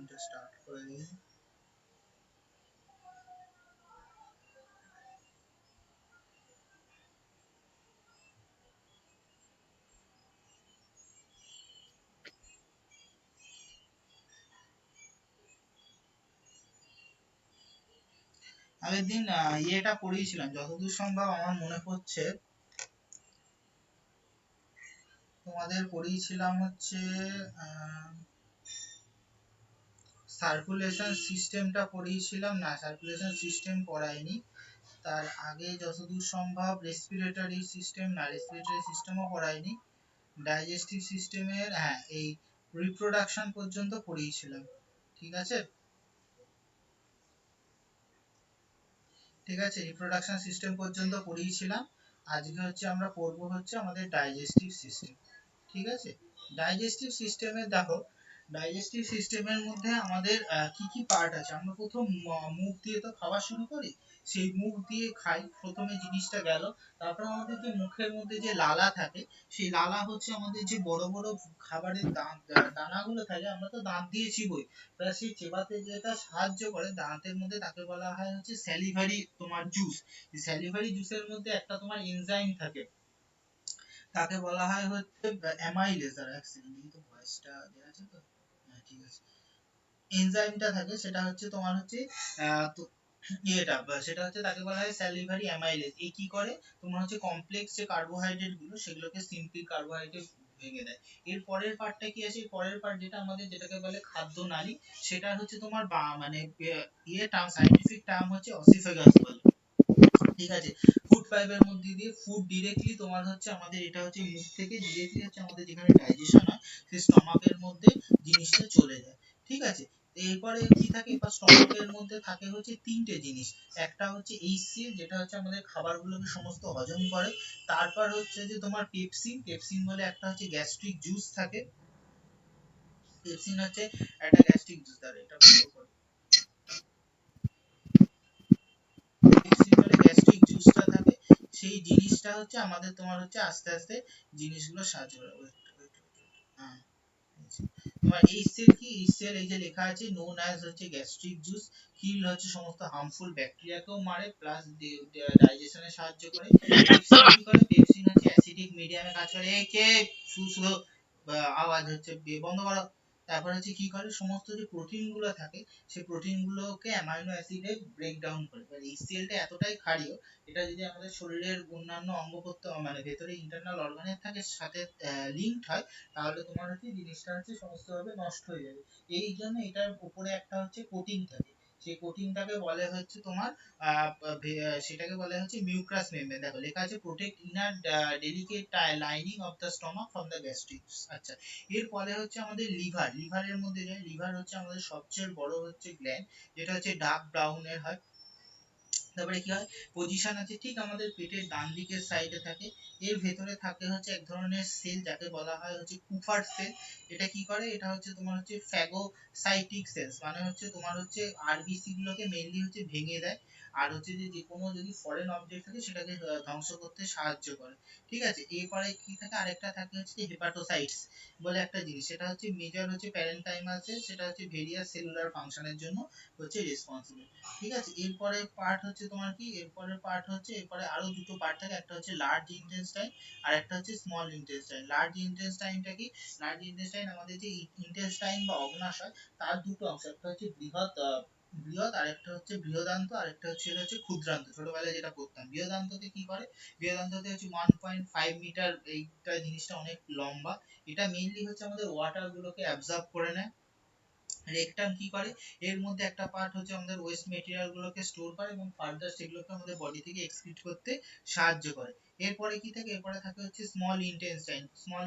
সেশনটা start করে দিই। আগের দিন ইয়েটা পড়িয়েছিলাম যতদূর সম্ভব আমার মনে পড়ছে, তোমাদের পড়িয়েছিলাম হচ্ছে সার্কুলেশন সিস্টেমটা পড়িয়েছিলাম, না সার্কুলেশন সিস্টেম পড়াইনি, তার আগে যতদূর সম্ভব রেসপিরেটরি সিস্টেম, না রেসপিরেটরি সিস্টেমও পড়াইনি, ডাইজেস্টিভ সিস্টেমের হ্যাঁ এই রিপ্রোডাকশন পর্যন্ত পড়িয়েছিলাম। ঠিক আছে, ঠিক আছে, রিপ্রোডাকশন সিস্টেম পর্যন্ত পড়িয়েছিলাম। আজকে হচ্ছে আমরা পড়বো হচ্ছে আমাদের ডাইজেস্টিভ সিস্টেম। ঠিক আছে, ডাইজেস্টিভ সিস্টেমে দেখো, ডাইজেস্টিভ সিস্টেমের মধ্যে আমাদের কি কি পার্ট আছে। আমরা প্রথম মুখ দিয়ে তো খাওয়া শুরু করি, সেই মুখ দিয়ে খাই প্রথমে জিনিসটা গেল। তারপর আমাদের যে মুখের মধ্যে যে লালা থাকে, সেই লালা হচ্ছে আমাদের যে বড় বড় খাবারের দানাগুলো থাকে, আমরা তো দাঁত দিয়ে চিবোই, প্লাস সেই চেবাতে যেটা সাহায্য করে দাঁতের মধ্যে, তাকে বলা হয় হচ্ছে স্যালিভারি তোমার জুস। স্যালিভারি জুসের মধ্যে একটা তোমার এনজাইম থাকে, তাকে বলা হয় হচ্ছে অ্যামাইলেজার। এক সেকেন্ড, এই তো ভয়েসটা দেয়া আছে তো, হ্যাঁ ঠিক আছে। এনজাইমটা থাকে সেটা হচ্ছে তোমার হচ্ছে তো ইয়েটা সেটা হচ্ছে তাকে বলা হয় স্যালিভারি অ্যামাইলেজ। এই কি করে, তোমার হচ্ছে কমপ্লেক্স যে কার্বোহাইড্রেট গুলো সেগুলোকে সিম্পল কার্বোহাইড্রেট ভেঙে দেয়। এর পরের পার্টটা কি আছে, পরের পার্ট যেটা আমাদের যেটাকে বলে খাদ্য নালী, সেটা হচ্ছে তোমার মানে ইয়ে টার্ম, সাইন্টিফিক টার্ম হচ্ছে অসিফেগাস বলে। ঠিক আছে, ফুড পাইপের মধ্যে দিয়ে ফুড ডিরেক্টলি তোমার হচ্ছে আমাদের এটা হচ্ছে মুখ থেকে ডিরেক্টলি হচ্ছে আমাদের যেখানে ডাইজেশন হয় সেই স্টমাকের মধ্যে জিনিসটা চলে যায়। ঠিক আছে, এরপরে কি থাকে, এবার স্টমাকের মধ্যে থাকে হচ্ছে তিনটে জিনিস। একটা হচ্ছে এইচসিএল, যেটা হচ্ছে আমাদের খাবারগুলোকে সমস্ত হজম করে। তারপর হচ্ছে যে তোমার পেপসিন, পেপসিন বলে একটা হচ্ছে গ্যাস্ট্রিক জুস থাকে। পেপসিন হচ্ছে একটা গ্যাস্ট্রিক জুস, দ্বারা এটা পেপসিন বলে গ্যাস্ট্রিক জুসটা থাকে। সেই জিনিসটা হচ্ছে আমাদের তোমার হচ্ছে আস্তে আস্তে জিনিসগুলো সাহায্য করে। হ্যাঁ, তোমার এইচসিএল কি, এইচসিএল এই যে লেখা আছে নোন অ্যাজ হচ্ছে গ্যাস্ট্রিক জুস, কিল হচ্ছে সমস্ত হার্মফুল ব্যাকটেরিয়াকেও মারে, প্লাস ডাইজেশনে সাহায্য করে। পেপসিন কি করে, পেপসিন হচ্ছে অ্যাসিডিক মিডিয়ামে কাজ করে। এই কে সুসলো আওয়াজ হচ্ছে, বন্ধ করো। তারপর হচ্ছে কি করে, সমস্ত যে প্রোটিন গুলো থাকে সেই প্রোটিন গুলোকে অ্যামাইনো অ্যাসিডে ব্রেক ডাউন করে। এবার এইচসিএল টা এতটাই ক্ষারীয়, এটা যদি আমাদের শরীরের অন্যান্য অঙ্গ প্রত্যঙ্গ মানে ভেতরে ইন্টারনাল অর্গানের থাকে সাথে লিঙ্কড হয়, তাহলে তোমার হচ্ছে জিনিসটা হচ্ছে সমস্তভাবে নষ্ট হয়ে যাবে। এই জন্য এটার উপরে একটা হচ্ছে কোটিং থাকে, সেই কোটিংটাকে বলে হচ্ছে তোমার সেটাকে বলে হচ্ছে মিউকাস মেমব্রেন। দেখো লেখা আছে protect inner delicate lining of the stomach from the gastric. আচ্ছা, এর পরে হচ্ছে আমাদের লিভার, লিভারের মধ্যে যায়, লিভার হচ্ছে আমাদের সবচেয়ে বড় হচ্ছে গ্ল্যান্ড, যেটা হচ্ছে ডার্ক ব্রাউনের হয়। তারপরে কি হয়, পজিশন আছে ঠিক আমাদের পেটের ডান দিকের সাইডে থাকে। এর ভেতরে থাকে হচ্ছে এক ধরনের সেল যাকে বলা হয় হচ্ছে কুফার সেল। এটা কি করে, এটা হচ্ছে তোমার হচ্ছে ফ্যাগোসাইটিক সেলস, মানে হচ্ছে তোমার হচ্ছে আরবিসি গুলোকে মেইনলি হচ্ছে ভেঙে দেয়। আর হচ্ছে যে কোনো যদি ফরেন অবজেক্ট থাকে সেটাকে ধ্বংস করতে সাহায্য করে। ঠিক আছে, এরপরে কি থাকে, আরেকটা থাকে হচ্ছে হেপাটোসাইটস বলে একটা জিনিস, সেটা হচ্ছে মেজর হচ্ছে প্যারেনকাইমা সেল, সেটা হচ্ছে ভেরিয়াস সেলুলার ফাংশনের জন্য হচ্ছে রেসপন্সিবল। ঠিক আছে, এরপরে পার্ট হচ্ছে তোমার কি, এরপরে পার্ট হচ্ছে, এরপরে আরো দুটো পার্ট থাকে, একটা হচ্ছে লার্জ ইন্টেস্টাইন আর একটা হচ্ছে স্মল ইন্টেস্টাইন। লার্জ ইন্টেস্টাইনটা কি, লার্জ ইন্টেস্টাইন আমাদের যে ইন্টেস্টাইন বা অগ্নাশয়, তার দুটো অংশ, একটা হচ্ছে বৃহৎ বৃহৎ আর একটা হচ্ছে বৃহদান্ত, আর একটা হচ্ছে ক্ষুদ্রান্ত। ছোটবেলায় যেটা পড়তাম, বৃহদান্ততে কি করে, বৃহদান্ততে হচ্ছে 1.5 মিটার, এইটা জিনিসটা অনেক লম্বা। এটা মেইনলি হচ্ছে আমাদের ওয়াটার গুলোকে অ্যাবজর্ব করে নেয়। রেকটাম কি করে, এর মধ্যে একটা পার্ট হচ্ছে আমাদের ওয়েস্ট মেটেরিয়াল গুলোকে স্টোর করে এবং ফার্দার সেগুলোকে আমাদের বডি থেকে এক্সক্রিট করতে সাহায্য করে। এরপরে কি থাকে, এরপরে থাকে হচ্ছে স্মল ইন্টেস্টাইন। স্মল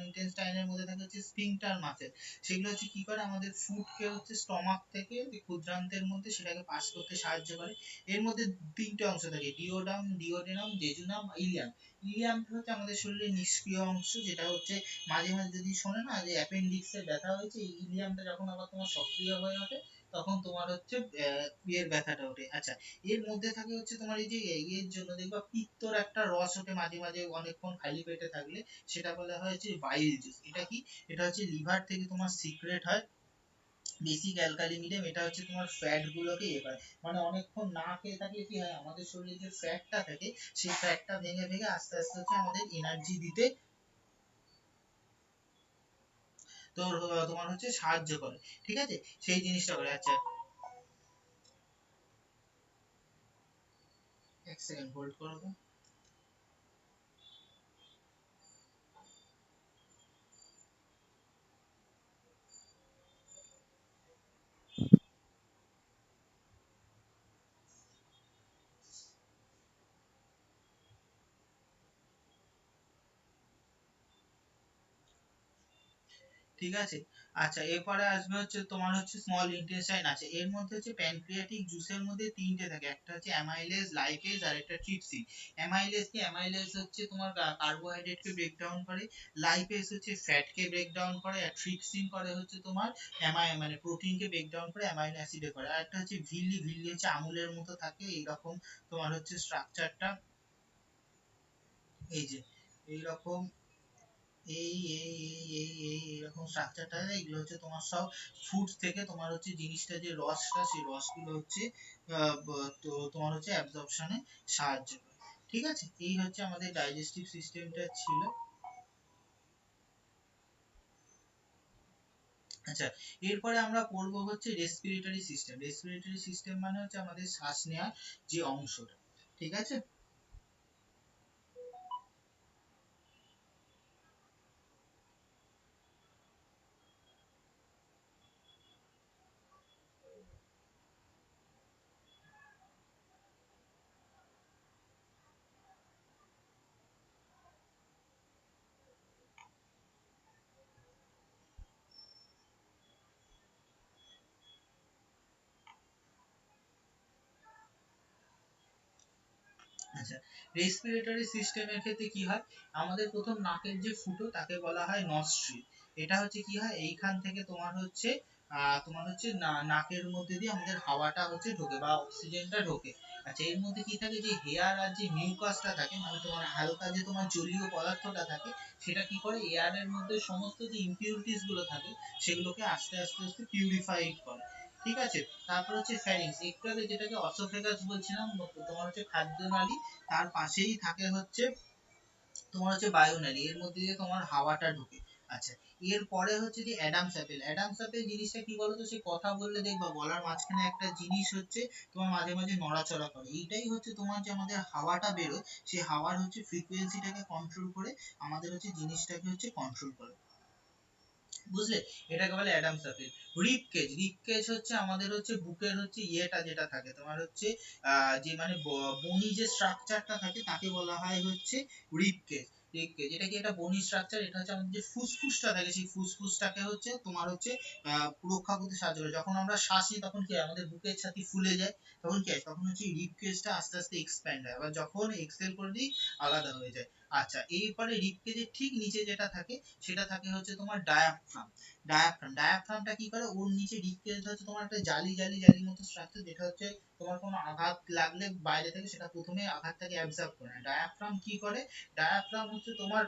ইন্টেস্টাইনের মধ্যে থাকে হচ্ছে স্ফিংটার মাসেল। সেগুলো হচ্ছে কি করে, আমাদের ফুডকে হচ্ছে স্টমাক থেকে যে ক্ষুদ্রান্তের মধ্যে সেটাকে পাস করতে সাহায্য করে। এর মধ্যে তিনটে অংশ থাকে, ডিওডাম, ডিওডেনাম, জেজুনাম, ইলিয়াম। ইলিয়ামটা হচ্ছে আমাদের শরীরের নিষ্ক্রিয় অংশ, যেটা হচ্ছে মাঝে মাঝে যদি শোনে না যে অ্যাপেন্ডিক্সে ব্যথা হয়েছে, এই ইলিয়ামটা যখন আবার তোমার সক্রিয় হয়ে ওঠে তখন তোমার হচ্ছে ইয়ের ব্যথাটা ওঠে। আচ্ছা, এর মধ্যে থাকে হচ্ছে তোমার এই যে ইয়ের জন্য দেখবা পিত্তর একটা রস ওঠে মাঝে মাঝে অনেকক্ষণ খালি পেটে থাকলে, সেটা বলা হয় হচ্ছে বাইল জুস। এটা কি, এটা হচ্ছে লিভার থেকে তোমার সিক্রেট হয়। বেসিক অ্যালকালি এটা হচ্ছে তোমার ফ্যাট গুলোকে ইয়ে করে, মানে অনেকক্ষণ না খেয়ে থাকলে কি হয় আমাদের শরীরে যে ফ্যাটটা থাকে সেই ফ্যাটটা ভেঙে ভেঙে আস্তে আস্তে হচ্ছে আমাদের এনার্জি দিতে তো তোমার হচ্ছে সাহায্য করে, ঠিক আছে, সেই জিনিসটা করে। আচ্ছা এক সেকেন্ড হোল্ড করো তো। ঠিক আছে, আচ্ছা এরপরে আসবে হচ্ছে তোমার হচ্ছে স্মল ইন্টেস্টাইন আছে, এর মধ্যে হচ্ছে প্যানক্রিয়াটিক জুসের মধ্যে তিনটে থাকে, একটা হচ্ছে অ্যামাইলেজ, লাইপেজ আর একটা ট্রিপসিন। অ্যামাইলেজ হচ্ছে তোমার কার্বোহাইড্রেট কে ব্রেক ডাউন করে, লাইপেজ হচ্ছে ফ্যাট কে ব্রেক ডাউন করে, আর ট্রিপসিন করে হচ্ছে তোমার মানে প্রোটিন কে ব্রেক ডাউন করে, অ্যামাইনো অ্যাসিডে করে। আর একটা হচ্ছে ভিল্লি হচ্ছে আমুলের মতো থাকে এইরকম তোমার হচ্ছে স্ট্রাকচারটা, এই যে এইরকম এই এই এই এরকম স্ট্রাকচারটা, এগুলো হচ্ছে তোমার সব ফুড থেকে তোমার হচ্ছে জিনিসটা যে রসটা সেই রসগুলো হচ্ছে তো তোমার হচ্ছে অ্যাবজর্পশনে সাহায্য করে, ঠিক আছে, এই হচ্ছে আমাদের ডাইজেস্টিভ সিস্টেমটা ছিল। আচ্ছা এরপরে আমরা পড়ব হচ্ছে রেসপিরেটরি সিস্টেম। রেসপিরেটরি সিস্টেম মানে হচ্ছে আমাদের শ্বাস নেওয়ার যে অংশটা, ঠিক আছে। আচ্ছা রেসপিরেটরি সিস্টেমের ক্ষেত্রে কি হয়, আমাদের প্রথম নাকের যে ফুটো তাকে বলা হয় নস্ট্রিল। এটা হচ্ছে কি হয় এইখান থেকে তোমার হচ্ছে তোমার হচ্ছে নাকের মধ্যে দিয়ে আমাদের হাওয়াটা হচ্ছে ঢোকে বা অক্সিজেনটা ঢোকে। আচ্ছা এর মধ্যে কি থাকে যে হেয়ার আর যে মিউকাসটা থাকে মানে তোমার হালকা যে তোমার জলীয় পদার্থটা থাকে সেটা কি করে এয়ারের মধ্যে সমস্ত যে ইমপিউরিটিস গুলো থাকে সেগুলোকে আস্তে আস্তে আস্তে পিউরিফাইড করে, ঠিক আছে। তারপর হচ্ছে ফ্যারিংস, একটু আগে যেটাকে অসোফেগাস বলছিলাম তোমার হচ্ছে খাদ্যনালী, তার পাশেই থাকে হচ্ছে তোমার হচ্ছে বায়ুনালী, এর মধ্যে দিয়ে তোমার হাওয়াটা ঢোকে। আচ্ছা এর পরে হচ্ছে যে অ্যাডামস অ্যাপেল। অ্যাডামস অ্যাপেল জিনিসটা কি বলতো, সে কথা বললে দেখবা গলার মাঝখানে একটা জিনিস হচ্ছে তোমার মাঝে মাঝে নড়াচড়া করে, এইটাই হচ্ছে তোমার যে আমাদের হাওয়াটা বেরোয় সেই হাওয়ার হচ্ছে ফ্রিকোয়েন্সিটাকে কন্ট্রোল করে আমাদের হচ্ছে জিনিসটাকে হচ্ছে কন্ট্রোল করে, বুঝলে, এটাকে বলে অ্যাডামস অ্যাপেল। রিব কেজ হচ্ছে আমাদের হচ্ছে বুকের হচ্ছে ইয়েটা যেটা থাকে তোমার হচ্ছে যে মানে বনি যে স্ট্রাকচারটা থাকে তাকে বলা হয় হচ্ছে রিব কেজ এটা কি একটা বনি স্ট্রাকচার, এটা হচ্ছে আমাদের যে ফুসফুসটা থাকে সেই ফুসফুসটাকে হচ্ছে তোমার হচ্ছে রক্ষা করতে সাহায্য করে। যখন আমরা শ্বাস নিই তখন কি হয় আমাদের বুকের ছাতি ফুলে যায়, তখন কি হয় তখন হচ্ছে রিব কেজটা আস্তে আস্তে এক্সপ্যান্ড হয়, আবার যখন এক্সেল করে দিই আলাদা হয়ে যায়। আচ্ছা এরপরে রিব কেজের ঠিক নিচে যেটা থাকে সেটা থাকে হচ্ছে তোমার ডায়াফ্রাম। ডায়াফ্রামটা কি করে ওর নিচে ডিপ কেসটা হচ্ছে তোমার একটা জালি মতো স্ট্রাকচার, যেটা হচ্ছে তোমার কোনো আঘাত লাগলে বাইরে থেকে সেটা প্রথমে আঘাতটাকে অ্যাবজর্ব করে না। ডায়াফ্রাম কি করে, ডায়াফ্রাম হচ্ছে তোমার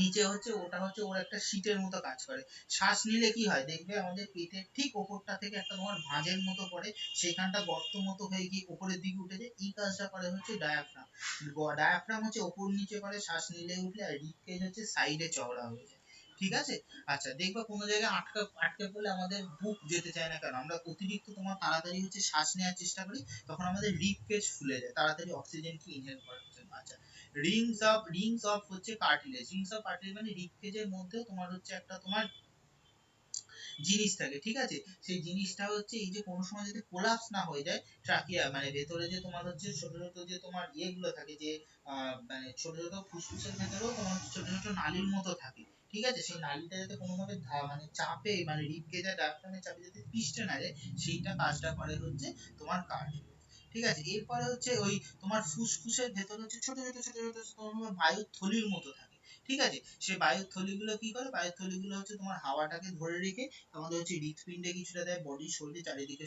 নিচে হচ্ছে ওটা হচ্ছে ওর একটা শীটের মতো কাজ করে। শ্বাস নিলে কি হয় দেখবে আমাদের পেটের ঠিক ওপরটা থেকে একটা তোমার ভাঁজের মতো পড়ে, সেখানটা গর্ত মতো হয়ে গিয়ে উপরের দিকে উঠে যায়, এই কাজটা করে হচ্ছে ডায়াফ্রাম। ডায়াফ্রাম হচ্ছে ওপর নিচে করে শ্বাস নিলে উঠলে, আর রিব কেজ হচ্ছে সাইডে চওড়া হয়ে যায়, ঠিক আছে। আচ্ছা দেখবা কোনো জায়গায় আটকে পড়লে আমাদের বুক যেতে চায় না, কারণ আমরা অতিরিক্ত তোমার তাড়াতাড়ি হচ্ছে শ্বাস নেওয়ার চেষ্টা করি, তখন আমাদের রিব কেজ ফুলে যায় তাড়াতাড়ি অক্সিজেন কি ইনহেল করার জন্য। আচ্ছা রিংস অফ হচ্ছে কার্টিলেজ। রিংস অফ কার্টিলেজ মানে রিব কেজের মধ্যেও তোমার হচ্ছে একটা তোমার জিনিস থাকে, ঠিক আছে। সেই জিনিসটা হচ্ছে এই যে কোনো সময় যদি কোলাপস না হয়ে যায় ট্রাকিয়া মানে ভেতরে যে তোমার হচ্ছে ছোট ছোট যে তোমার ইয়েগুলো থাকে যে মানে ছোট ছোট ফুসফুসের ভেতরেও তোমার ছোট ছোট নালীর মতো থাকে, ঠিক আছে, সেই নালীটা যাতে কোনোভাবে মানে চাপে মানে রিব কেজের ডায়াফ্রামের চাপে যাতে পিষ্টে না যায় সেইটা কাজটা করে হচ্ছে তোমার কার্টিলেজ, ঠিক আছে। এরপরে হচ্ছে ওই তোমার ফুসফুসের ভেতরে হচ্ছে ছোট ছোট তোমার বায়ুর থলির মতো থাকে, ঠিক আছে। সে বায়ুর থলিগুলো কি করে, বায়ুর থলিগুলো হচ্ছে তোমার হাওয়াটাকে ধরে রেখে আমাদের হচ্ছে হৃৎপিণ্ডে কিছুটা দেয়, বডি শরীরে চারিদিকে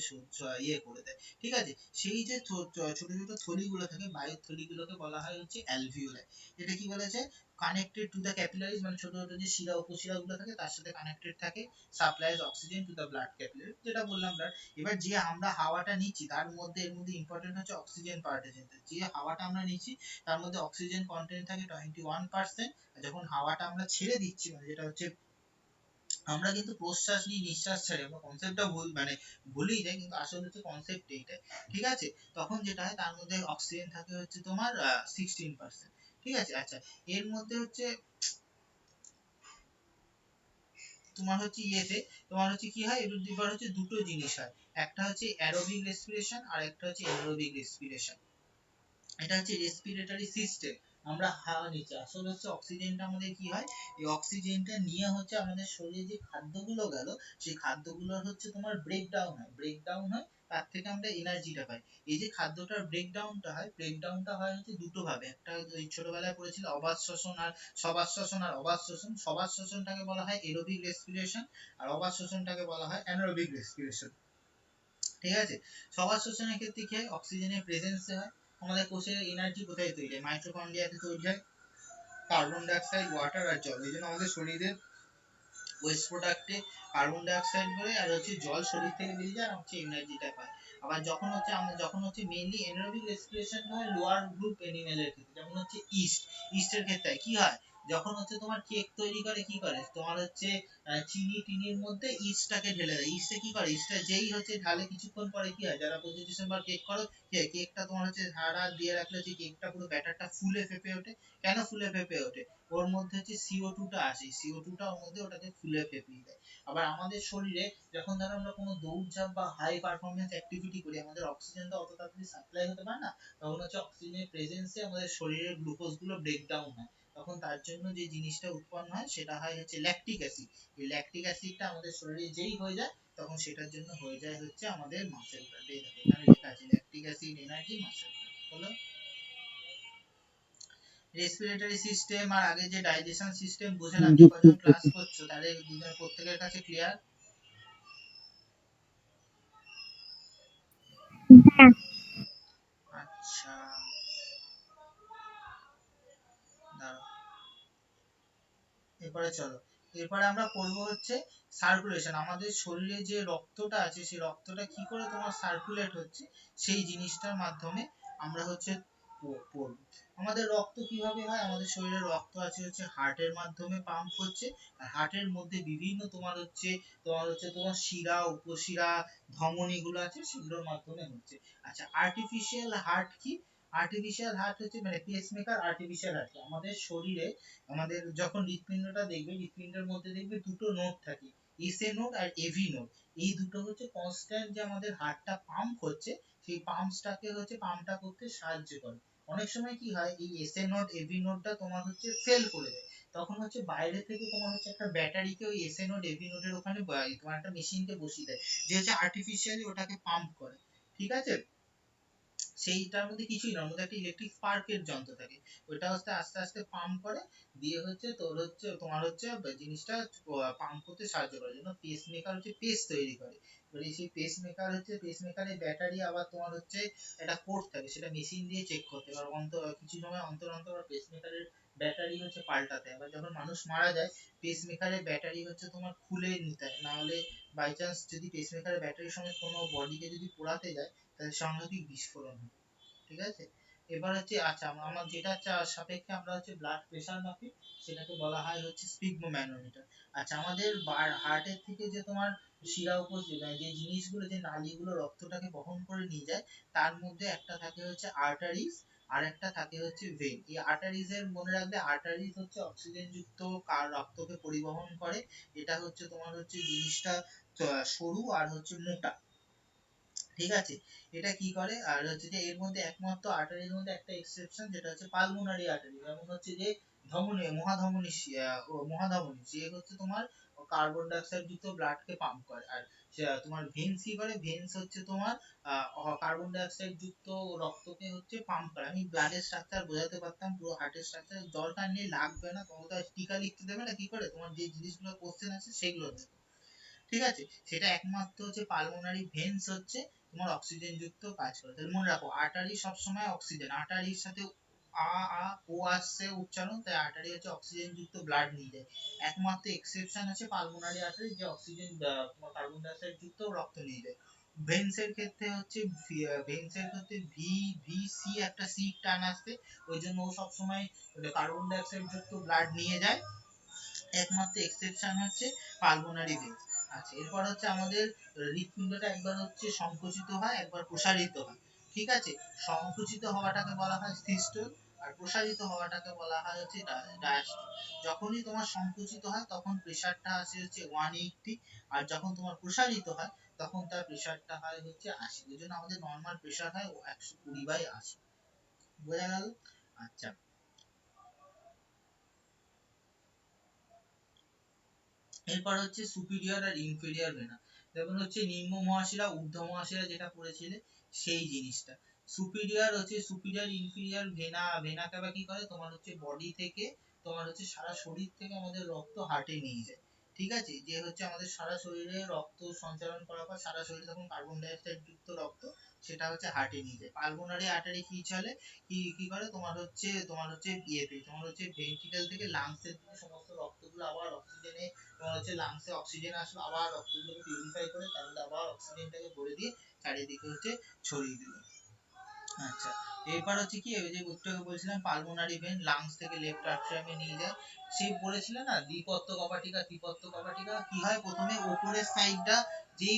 ইয়ে করে দেয়, ঠিক আছে। সেই যে ছোট ছোট থলিগুলো থাকে বায়ুর থলিগুলোকে বলা হয় হচ্ছে অ্যালভিওলাই। এটা কি বলেছে, কানেক্টেড টু দ্য ক্যাপিলারিজ, মানে ছোট ছোট যে শিরা উপশিরা গুলো থাকে তার সাথে কানেক্টেড থাকে, supplies oxygen to the blood capillary, যেটা বললাম ব্লাড। এবার যে আমরা হাওয়াটা নিচ্ছি তার মধ্যে, এর মধ্যে ইম্পর্টেন্ট হচ্ছে অক্সিজেন পার্সেন্টেজ। যে হাওয়াটা আমরা নিচ্ছি তার মধ্যে অক্সিজেন কন্টেন্ট থাকে 21%। যখন হাওয়াটা আমরা ছেড়ে দিচ্ছি, মানে যেটা হচ্ছে আমরা কিন্তু প্রশ্বাস নিয়ে নিঃশ্বাস ছাড়ি, আমরা কনসেপ্টটা ভুল, মানে ভুলেই যাই, কিন্তু আসলে হচ্ছে কনসেপ্ট এইটাই, ঠিক আছে। তখন যেটা হয় তার মধ্যে অক্সিজেন থাকে হচ্ছে তোমার 16%, ঠিক আছে। আচ্ছা, এর মধ্যে হচ্ছে তোমার হচ্ছে ইয়েতে, তোমার হচ্ছে কি হয়, এর দুবার হচ্ছে দুটো জিনিস হয়, একটা হচ্ছে অ্যারোবিক রেসপিরেশন আর একটা হচ্ছে অ্যানারোবিক রেসপিরেশন। এটা হচ্ছে রেসপিরেটরি সিস্টেম, আমরা হাওয়া নিচ্ছি, আসলে হচ্ছে অক্সিজেনটা আমাদের কি হয়, এই অক্সিজেনটা নিয়ে হচ্ছে আমাদের শরীরে যে খাদ্যগুলো গেল, সেই খাদ্যগুলোর হচ্ছে তোমার ব্রেকডাউন হয়, তার থেকে আমরা এনার্জিটা পাই। এই যে খাদ্যটার ব্রেকডাউনটা হয় হচ্ছে দুটো ভাবে, একটা ওই ছোটবেলায় পড়েছিল অবাত শ্বসন আর সবাত শ্বসন আর অবাত শ্বসন। সবাত শ্বসনটাকে বলা হয় এরোবিক রেসপিরেশন, আর অবাত শ্বসনটাকে বলা হয় অ্যানারোবিক রেসপিরেশন, ঠিক আছে। সবার শোষণের ক্ষেত্রে কি হয়, অক্সিজেনের প্রেজেন্সে হয়। আমাদের কোষের এনার্জি কোথায় তৈরি হয়, মাইটোকন্ড্রিয়াতে তৈরি হয়, কার্বন ডাই অক্সাইড, ওয়াটার আর জল। এই জন্য আমাদের শরীরের ওয়েস্ট প্রোডাক্টে কার্বন ডাই অক্সাইড করে আর হচ্ছে জল শরীর থেকে বেরিয়ে যায়, আর হচ্ছে এনার্জিটা পায়। আবার যখন হচ্ছে মেইনলি এনারোবিক রেসপিরেশন হয় লোয়ার গ্রুপ অ্যানিমেলের ক্ষেত্রে, যেমন হচ্ছে ইস্টের ক্ষেত্রে কি হয়, যখন হচ্ছে তোমার কেক তৈরি করে কি করে, তোমার হচ্ছে চিনি টিনির মধ্যে ইস্টটাকে ঢেলে দেয়। ইস্টে কি করে, ইস্টটা যেই হচ্ছে ঢালে কিছুক্ষণ পরে কি হয়, যারা 25 ডিসেম্বর কেক করো, কেকটা তোমার হচ্ছে সারা দিয়ে রাখলে হচ্ছে কেকটা পুরো ব্যাটারটা ফুলে ফেপে ওঠে। কেন ফুলে ফেপে ওঠে, ওর মধ্যে হচ্ছে CO2 টা আসে, CO2 টা ওর মধ্যে ওটাকে ফুলে ফেপিয়ে দেয়। আবার আমাদের শরীরে যখন ধরো আমরা কোনো দৌড়ঝাঁপ বা হাই পারফরম্যান্স অ্যাক্টিভিটি করি, আমাদের অক্সিজেনটা অত তাড়াতাড়ি সাপ্লাই হতে পারে না, তখন হচ্ছে অক্সিজেনের প্রেজেন্সে আমাদের শরীরের গ্লুকোজ গুলো ব্রেকডাউন হয়। তখন তার জন্য যে জিনিসটা উৎপন্ন হয় সেটা হয় হচ্ছে ল্যাকটিক অ্যাসিড। এই ল্যাকটিক অ্যাসিডটা আমাদের শরীরে যেই হয়ে যায়, তখন সেটার জন্য হয়ে যায় হচ্ছে আমাদের মাসেল ব্লাড। এই দেখো এখানে লেখা আছে lactic acid energy muscle blood. বলো, রেসপিরেটরি সিস্টেম আর আগে যে ডাইজেশন সিস্টেম বুঝলাম, যে কজন ক্লাস করছো তাহলে দুজন প্রত্যেকের কাছে ক্লিয়ার? আচ্ছা, দাঁড়াও, এরপরে চলো, এরপরে আমরা করব হচ্ছে সার্কুলেশন। আমাদের শরীরে যে রক্তটা আছে সেই রক্তটা কি করে তোমার সার্কুলেট হচ্ছে, সেই জিনিসটার মাধ্যমে আমরা হচ্ছে পড়ব। আমাদের রক্ত কিভাবে হয়, আমাদের শরীরে রক্ত আছে হচ্ছে হার্টের মাধ্যমে পাম্প হচ্ছে, আর হার্টের মধ্যে বিভিন্ন তোমার শিরা উপশিরা ধমনী গুলো আছে, সেগুলোর মাধ্যমে হচ্ছে। আচ্ছা, আর্টিফিশিয়াল হার্ট কি, আর্টিফিশিয়াল হার্ট হচ্ছে মানে পেসমেকার। আর্টিফিশিয়াল হার্ট কি, আমাদের শরীরে আমাদের যখন হৃৎপিণ্ডটা দেখবে, হৃৎপিণ্ডের মধ্যে দেখবে দুটো নোড থাকে, এসএ নোড আর এভি নোড। এই দুটো হচ্ছে কনস্ট্যান্ট যে আমাদের হার্টটা পাম্প হচ্ছে, সেই পাম্পটা করতে সাহায্য করে। অনেক সময় কি হয়, এই এসএ নোড এভি নোডটা তোমার হচ্ছে ফেল করে দেয়, তখন হচ্ছে বাইরে থেকে তোমার হচ্ছে একটা ব্যাটারিকে ওই এসএ নোড এভি নোডের ওখানে তোমার একটা মেশিনকে বসিয়ে দেয়, যে হচ্ছে আর্টিফিশিয়ালি ওটাকে পাম্প করে, ঠিক আছে। সেইটার মধ্যে কিছুই না, ওর মধ্যে একটা ইলেকট্রিক স্পার্কের যন্ত্র থাকে, ওইটা হচ্ছে আস্তে আস্তে পাম্প করে, দিয়ে হচ্ছে তোমার হচ্ছে জিনিসটা পাম্প করতে সাহায্য করে, জন্য পেস মেকার হচ্ছে পেস তৈরি করে। এবার সেই পেস মেকারের ব্যাটারি আবার তোমার হচ্ছে একটা পোর্ট থাকে, সেটা মেশিন দিয়ে চেক করতে, এবার কিছু সময় অন্তর অন্তর পেস মেকারের ব্যাটারি হচ্ছে পাল্টাতে হয়। এবার যখন মানুষ মারা যায়, পেস মেকারের ব্যাটারি হচ্ছে তোমার খুলে নিতে হয়, না হলে বাই চান্স যদি পেস মেকারের ব্যাটারির সঙ্গে কোনো বডিকে যদি পোড়াতে যায়, তাহলে সাংঘাতিক বিস্ফোরণ হয়, ঠিক আছে। এবার হচ্ছে আচ্ছা, আমার যেটা সাপেক্ষে আমরা হচ্ছে ব্লাড প্রেসার মাপি, সেটাকে বলা হয় হচ্ছে স্পিগমোম্যানোমিটার। আচ্ছা, আমাদের হার্টের থেকে যে তোমার শিরা উপশিরা যে জিনিসগুলো, যে নালীগুলো রক্তটাকে বহন করে নিয়ে যায়, তার মধ্যে একটা থাকে হচ্ছে আর্টারিজ, আর একটা থাকে হচ্ছে ভেন। এই আর্টারিজ এর মনে রাখবে, আর্টারিজ হচ্ছে অক্সিজেন যুক্ত রক্তকে পরিবহন করে, এটা হচ্ছে তোমার হচ্ছে জিনিসটা সরু আর হচ্ছে মোটা, ঠিক আছে। এটা কি করে, আর হচ্ছে যে এর মধ্যে একমাত্র আর্টারির মধ্যে একটা এক্সেপশন, যেটা হচ্ছে পালমোনারি আর্টারি, যেমন হচ্ছে যে ধমনী, মহাধমনী যে হচ্ছে তোমার কার্বন ডাই অক্সাইড যুক্ত ব্লাডকে পাম্প করে। আর তোমার ভেন্স কি করে, ভেন্স হচ্ছে তোমার কার্বন ডাই অক্সাইড যুক্ত রক্তকে হচ্ছে পাম্প করে। আমি ব্লাডের স্ট্রাকচার বোঝাতে পারতাম, পুরো হার্টের স্ট্রাকচার দরকার নেই, লাগবে না, তোমাকে টিকা লিখতে দেবে না, কি করে তোমার যে জিনিসগুলো কোশ্চেন আছে সেগুলো দেবে, ঠিক আছে। সেটা একমাত্র হচ্ছে পালমোনারি ভেন্স হচ্ছে তোমার অক্সিজেন যুক্ত কাজ করে। তাহলে মনে রাখো, আর্টারি সবসময় অক্সিজেন, আর্টারির সাথে আ আ ও আসছে উচ্চারণ, তাই আর্টারি হচ্ছে অক্সিজেন যুক্ত ব্লাড নিয়ে যায়। একমাত্র এক্সেপশন আছে পালমোনারি আর্টারি, যে অক্সিজেন তোমার কার্বন ডাই অক্সাইড যুক্ত রক্ত নিয়ে যায়। ভেন্সের ক্ষেত্রে হচ্ছে ভেন্সের ক্ষেত্রে ভি ভি সি একটা সি টান আসছে, ওই জন্য ও সবসময় কার্বন ডাই অক্সাইড যুক্ত ব্লাড নিয়ে যায়। একমাত্র এক্সেপশন হচ্ছে পালমোনারি ভেন্স। আচ্ছা, এরপর হচ্ছে আমাদের হৃৎপিণ্ডটা একবার হচ্ছে সংকুচিত হয়, একবার প্রসারিত হয়। ঠিক আছে, সংকুচিত হওয়াটাকে বলা হয় সিস্টোল, আর প্রসারিত হওয়াটাকে বলা হয় হচ্ছে ডায়াস্টোল। যখনই তোমার সংকুচিত হয় তখন প্রেসারটা আসে হচ্ছে 180, আর যখন তোমার প্রসারিত হয় তখন তার প্রেসারটা হয় হচ্ছে 80। ওই জন্য আমাদের নর্মাল প্রেসার হয় 120/80। বোঝা গেল? আচ্ছা, এরপর হচ্ছে সুপিরিয়র আর ইনফেরিয়র ভেনা। যেমন হচ্ছে নিম্ন মহাশিরা ঊর্ধ্ব মহাশিরা যেটা পড়েছিলে সেই জিনিসটা। সুপিরিয়র হচ্ছে সুপিরিয়র ইনফেরিয়র ভেনা। ভেনাকে আবার কি করে, তোমার হচ্ছে বডি থেকে, তোমার হচ্ছে সারা শরীর থেকে আমাদের রক্ত হার্টে নিয়ে যায়। ঠিক আছে, যে হচ্ছে আমাদের সারা শরীরে রক্ত সঞ্চালন করার পর সারা শরীরে তখন কার্বন ডাই অক্সাইড যুক্ত রক্ত সেটা হচ্ছে হার্টে নিয়ে যায়। পালমোনারি আর্টারি কি চলে, কি কি করে, তোমার হচ্ছে ইয়েতে, তোমার হচ্ছে ভেন্ট্রিকল থেকে লাংসের দিকে সমস্ত রক্তগুলো আবার অক্সিজেনে, তোমার হচ্ছে লাংসে অক্সিজেন আসলো, আবার রক্তগুলোকে পিউরিফাই করে তারপরে আবার অক্সিজেনটাকে ভরে দিয়ে চারিদিকে হচ্ছে ছড়িয়ে দিল। আচ্ছা, এরপর হচ্ছে কি, ওই যে একটু আগে বলছিলাম পালমোনারি ভেন লাংস থেকে লেফট আর্ট্রিয়ামে নিয়ে যায়। সেই বলেছিল না দ্বিপত্র কপাটিকা, ত্রিপত্র কপাটিকা কি হয়, প্রথমে উপরের সাইডটা যেই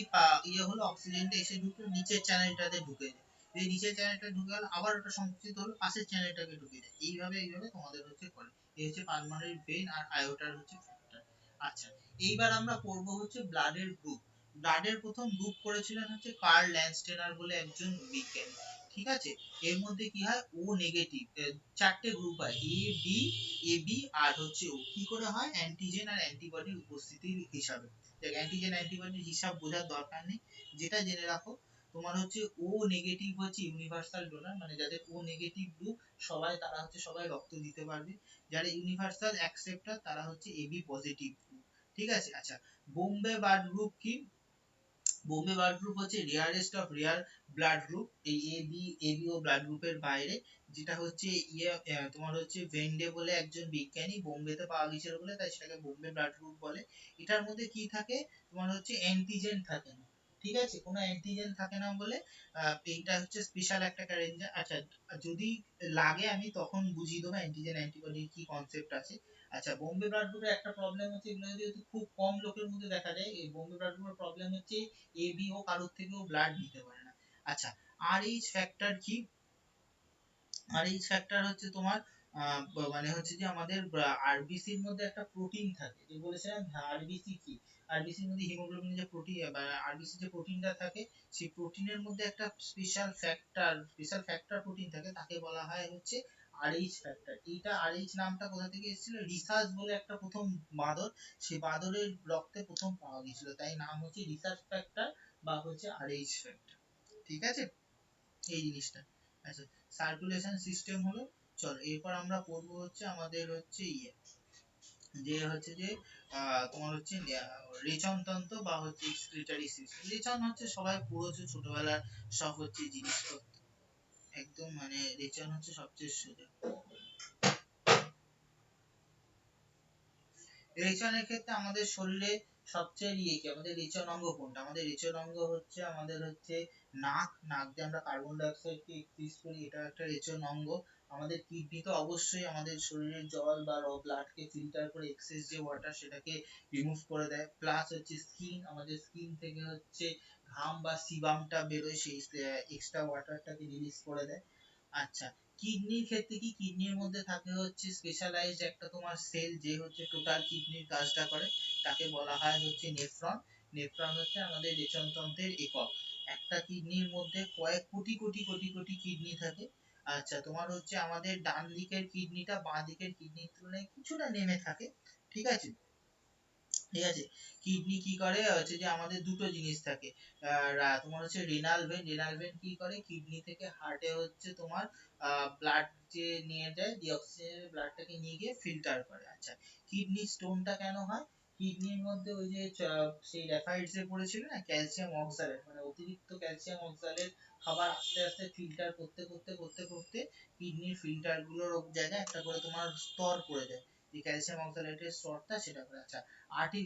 ইয়ে হলো অক্সিজেনটা এসে ঢুকলো নিচের চ্যানেলটাতে ঢুকে যায়, এই নিচের চ্যানেলটা ঢুকে গেল, আবার ওটা সংকুচিত হলো পাশের চ্যানেলটাকে ঢুকে যায়। এইভাবে এইভাবে তোমাদের হচ্ছে করে। এই হচ্ছে পালমোনারি ভেন আর আয়োটার হচ্ছে ফ্যাক্টর। আচ্ছা, এইবার আমরা পড়বো হচ্ছে ব্লাডের গ্রুপ। ব্লাডের প্রথম গ্রুপ করেছিলেন হচ্ছে কার্ল ল্যান্ডস্টেনার বলে একজন বিজ্ঞানী। ঠিক আছে, এর মধ্যে কি হয়, ও নেগেটিভ, চারটে গ্রুপ হয়, এ বি, এ বি আর হচ্ছে ও। কি করে হয়, অ্যান্টিজেন আর অ্যান্টিবডির উপস্থিতির হিসাবে। দেখ, অ্যান্টিজেন অ্যান্টিবডির হিসাব বোঝার দরকার নেই, যেটা জেনে রাখো, তোমার হচ্ছে ও নেগেটিভ হচ্ছে ইউনিভার্সাল ডোনার, মানে যাদের ও নেগেটিভ গ্রুপ সবাই, তারা হচ্ছে সবাই রক্ত দিতে পারবে। যারা ইউনিভার্সাল অ্যাকসেপ্টার তারা হচ্ছে এবি পজিটিভ গ্রুপ। ঠিক আছে, আচ্ছা, বোম্বে ব্লাড গ্রুপ কি, বোম্বে ব্লাড গ্রুপ হচ্ছে rarest of rare blood group, এই এবি ও ব্লাড গ্রুপের বাইরে, যেটা হচ্ছে ইয়ে, তোমার হচ্ছে ভেন্ডে বলে একজন বিজ্ঞানী বোম্বেতে পাওয়া গেছিল বলে তাই সেটাকে বোম্বে ব্লাড গ্রুপ বলে। এটার মধ্যে কি থাকে, তোমার হচ্ছে অ্যান্টিজেন থাকে না। ঠিক আছে, কোনো অ্যান্টিজেন থাকে না বলে এইটা হচ্ছে স্পেশাল একটা ক্যারেক্টার। আচ্ছা, যদি লাগে আমি তখন বুঝিয়ে দেবো অ্যান্টিজেন অ্যান্টিবডির কি কনসেপ্ট আছে। আচ্ছা, বোম্বে ব্লাড গ্রুপের একটা প্রবলেম হচ্ছে, এগুলো যেহেতু খুব কম লোকের মধ্যে দেখা যায়, এই বোম্বে ব্লাড গ্রুপের প্রবলেম হচ্ছে এবি ও কারোর থেকেও ব্লাড নিতে পারে না। আচ্ছা, আর এইচ ফ্যাক্টর কি, আর এইচ ফ্যাক্টর হচ্ছে তোমার মানে হচ্ছে যে আমাদের আরবিসির মধ্যে একটা প্রোটিন থাকে, যে বলেছিলাম আরবিসি কি, আরবিসির মধ্যে হিমোগ্লোবিনের যে প্রোটিন বা আরবিসি যে প্রোটিনটা থাকে, সেই প্রোটিনের মধ্যে একটা স্পেশাল ফ্যাক্টর প্রোটিন থাকে, তাকে বলা হয় হচ্ছে আরএইচ ফ্যাক্টর। এইটা আরএইচ নামটা কোথা থেকে এসেছিল, রিসার্চ বলে একটা প্রথম বাঁদর, সেই বাঁদরের রক্তে প্রথম পাওয়া গিয়েছিল, তাই নাম হচ্ছে রিসার্চ ফ্যাক্টর বা হচ্ছে আরএইচ ফ্যাক্টর। ঠিক আছে, এই জিনিসটা। আচ্ছা, সার্কুলেশন সিস্টেম হলো। চলো, এরপর আমরা পড়বো হচ্ছে আমাদের হচ্ছে ইয়ে, যে হচ্ছে যে তোমার হচ্ছে রেচনতন্ত্র বা হচ্ছে এক্সক্রিটারি সিস্টেম। রেচন হচ্ছে সবাই পড়েছো ছোটবেলার সব হচ্ছে জিনিসপত্র, একদম মানে রেচন হচ্ছে সবচেয়ে সোজা। রেচনের ক্ষেত্রে আমাদের শরীরে সবচেয়ে ইয়ে কি, আমাদের রেচন অঙ্গ কোনটা, আমাদের রেচন অঙ্গ হচ্ছে আমাদের হচ্ছে নাক। নাক দিয়ে আমরা কার্বন ডাই অক্সাইডকে এক্সক্রিজ করি, এটা একটা রেচন অঙ্গ। আমাদের কিডনি তো অবশ্যই আমাদের শরীরের জল বা ব্লাডকে ফিল্টার করে এক্সেস যে ওয়াটার সেটাকে রিমুভ করে দেয়। প্লাস হচ্ছে স্কিন, আমাদের স্কিন থেকে হচ্ছে ঘাম বা সিবামটা বেরোয়, সেই এক্সট্রা ওয়াটারটাকে রিলিজ করে দেয়। আচ্ছা, কিডনির ক্ষেত্রে কি, কিডনির মধ্যে থাকে হচ্ছে স্পেশালাইজড একটা তোমার সেল, যে হচ্ছে টোটাল কিডনির কাজটা করে, তাকে বলা হয় হচ্ছে নেফ্রন। নেফ্রন হচ্ছে আমাদের রেচনতন্ত্রের একক। একটা কিডনির মধ্যে কয়েক কোটি কোটি কোটি কোটি কিডনি থাকে। আচ্ছা, তোমার হচ্ছে আমাদের ডান দিকের কিডনিটা বাঁ দিকের কিডনির তুলনায় কিছুটা নেমে থাকে। ঠিক আছে, ঠিক আছে, কিডনি কি করে হচ্ছে যে আমাদের দুটো জিনিস থাকে, তোমার হচ্ছে রেনাল ভেন। রেনাল ভেন কি করে, কিডনি থেকে হার্টে হচ্ছে তোমার ব্লাড যে নিয়ে যায়, ডিঅক্সিজেনের ব্লাডটাকে নিয়ে গিয়ে ফিল্টার করে। আচ্ছা, কিডনি স্টোনটা কেন হয়, কিডনির মধ্যে ওই যে সেই রেফাইডস এ পড়েছিল না ক্যালসিয়াম অক্সালেট, মানে অতিরিক্ত ক্যালসিয়াম অক্সালেট খাবার আস্তে আস্তে ফিল্টার করতে করতে করতে করতে কিডনির ফিল্টার গুলোর জায়গায় একটা করে তোমার স্তর পড়ে যায়, যে ক্যালসিয়াম অক্সালেটের স্তরটা সেটা করে। আচ্ছা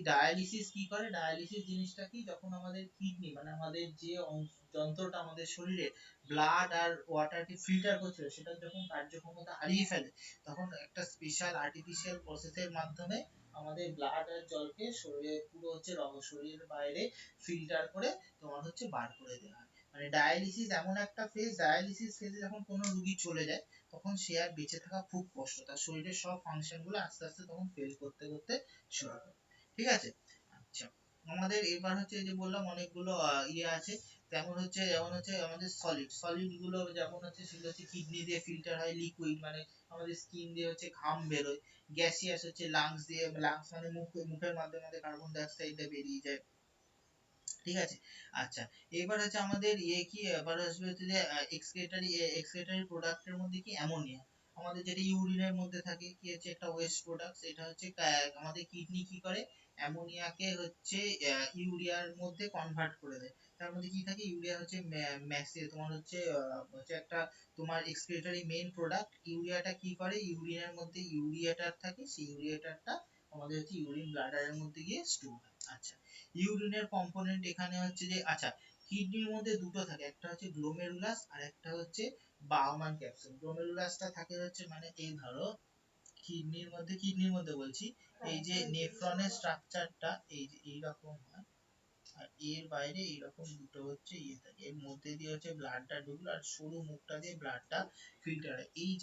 ডায়ালিসিস কি করে? ডায়ালিসিস জিনিসটা কি, যখন আমাদের কিডনি মানে আমাদের যে যন্ত্রটা আমাদের শরীরে ব্লাড আর ওয়াটারকে ফিল্টার করছিল সেটা যখন কার্যক্ষমতা হারিয়ে ফেলে, তখন একটা স্পেশাল আর্টিফিশিয়াল প্রসেসের মাধ্যমে আমাদের ব্লাড আর জলকে শরীরে পুরো হচ্ছে শরীরের বাইরে ফিল্টার করে তোমার হচ্ছে বার করে দেওয়া হয়। মানে ডায়ালিসিস এমন একটা ফেজ, ডায়ালিসিস ফেজে যখন কোনো রোগী চলে যায় তখন সে আর বেঁচে থাকা খুব কষ্ট, তার শরীরের সব ফাংশন গুলো আস্তে আস্তে তখন ফেল করতে করতে শুরু করে। ঠিক আছে? আচ্ছা আমাদের এবার হচ্ছে যে বললাম অনেকগুলো ইয়ে আছে, যেমন হচ্ছে আমাদের সলিড, সলিড গুলো যেমন হচ্ছে সেগুলো হচ্ছে কিডনি দিয়ে ফিল্টার হয়, লিকুইড মানে আমাদের স্কিন দিয়ে হচ্ছে ঘাম বেরোয়, গ্যাসিয়াস হচ্ছে লাংস দিয়ে, লাংস মানে মুখের মাধ্যমে কার্বন ডাই অক্সাইডটা বেরিয়ে যায়। ঠিক আছে? আচ্ছা এবার হচ্ছে আমাদের ইয়ে কি, এবার আসবে হচ্ছে যে এক্সক্রেটরি প্রোডাক্টের মধ্যে কি অ্যামোনিয়া, আমাদের যেটা ইউরিনের মধ্যে থাকে কি হচ্ছে একটা ওয়েস্ট প্রোডাক্ট, এটা হচ্ছে আমাদের কিডনি কি করে অ্যামোনিয়াকে হচ্ছে ইউরিয়ার মধ্যে কনভার্ট করে দেয়। তার মধ্যে কি থাকে, ইউরিয়া হচ্ছে ম্যাসে তোমার হচ্ছে একটা তোমার এক্সক্রেটরি মেইন প্রোডাক্ট, ইউরিয়াটা কি করে ইউরিনের মধ্যে ইউরিয়াটার থাকে, সেই ইউরিয়াটারটা আমাদের হচ্ছে ইউরিন ব্লাডারের মধ্যে গিয়ে স্টোর হয়। আচ্ছা ইউরিনের কম্পোনেন্ট এখানে হচ্ছে যে আচ্ছা কিডনির মধ্যে দুটো থাকে, একটা হচ্ছে গ্লোমেরুলাস আর একটা হচ্ছে বাউমান ক্যাপসুল। গ্লোমেরুলাসটা থাকে হচ্ছে মানে এই ধরো কিডনির মধ্যে বলছি, এই যে নেফ্রনের স্ট্রাকচারটা এই যে এইরকম হয়, আর এর বাইরে এইরকম দুটো হচ্ছে ইয়ে থাকে, এর মধ্যে দিয়ে হচ্ছে ব্লাডটা ঢুকলো আর সরু মুখটা দিয়ে ব্লাডটা ফিল্টার হয়। এই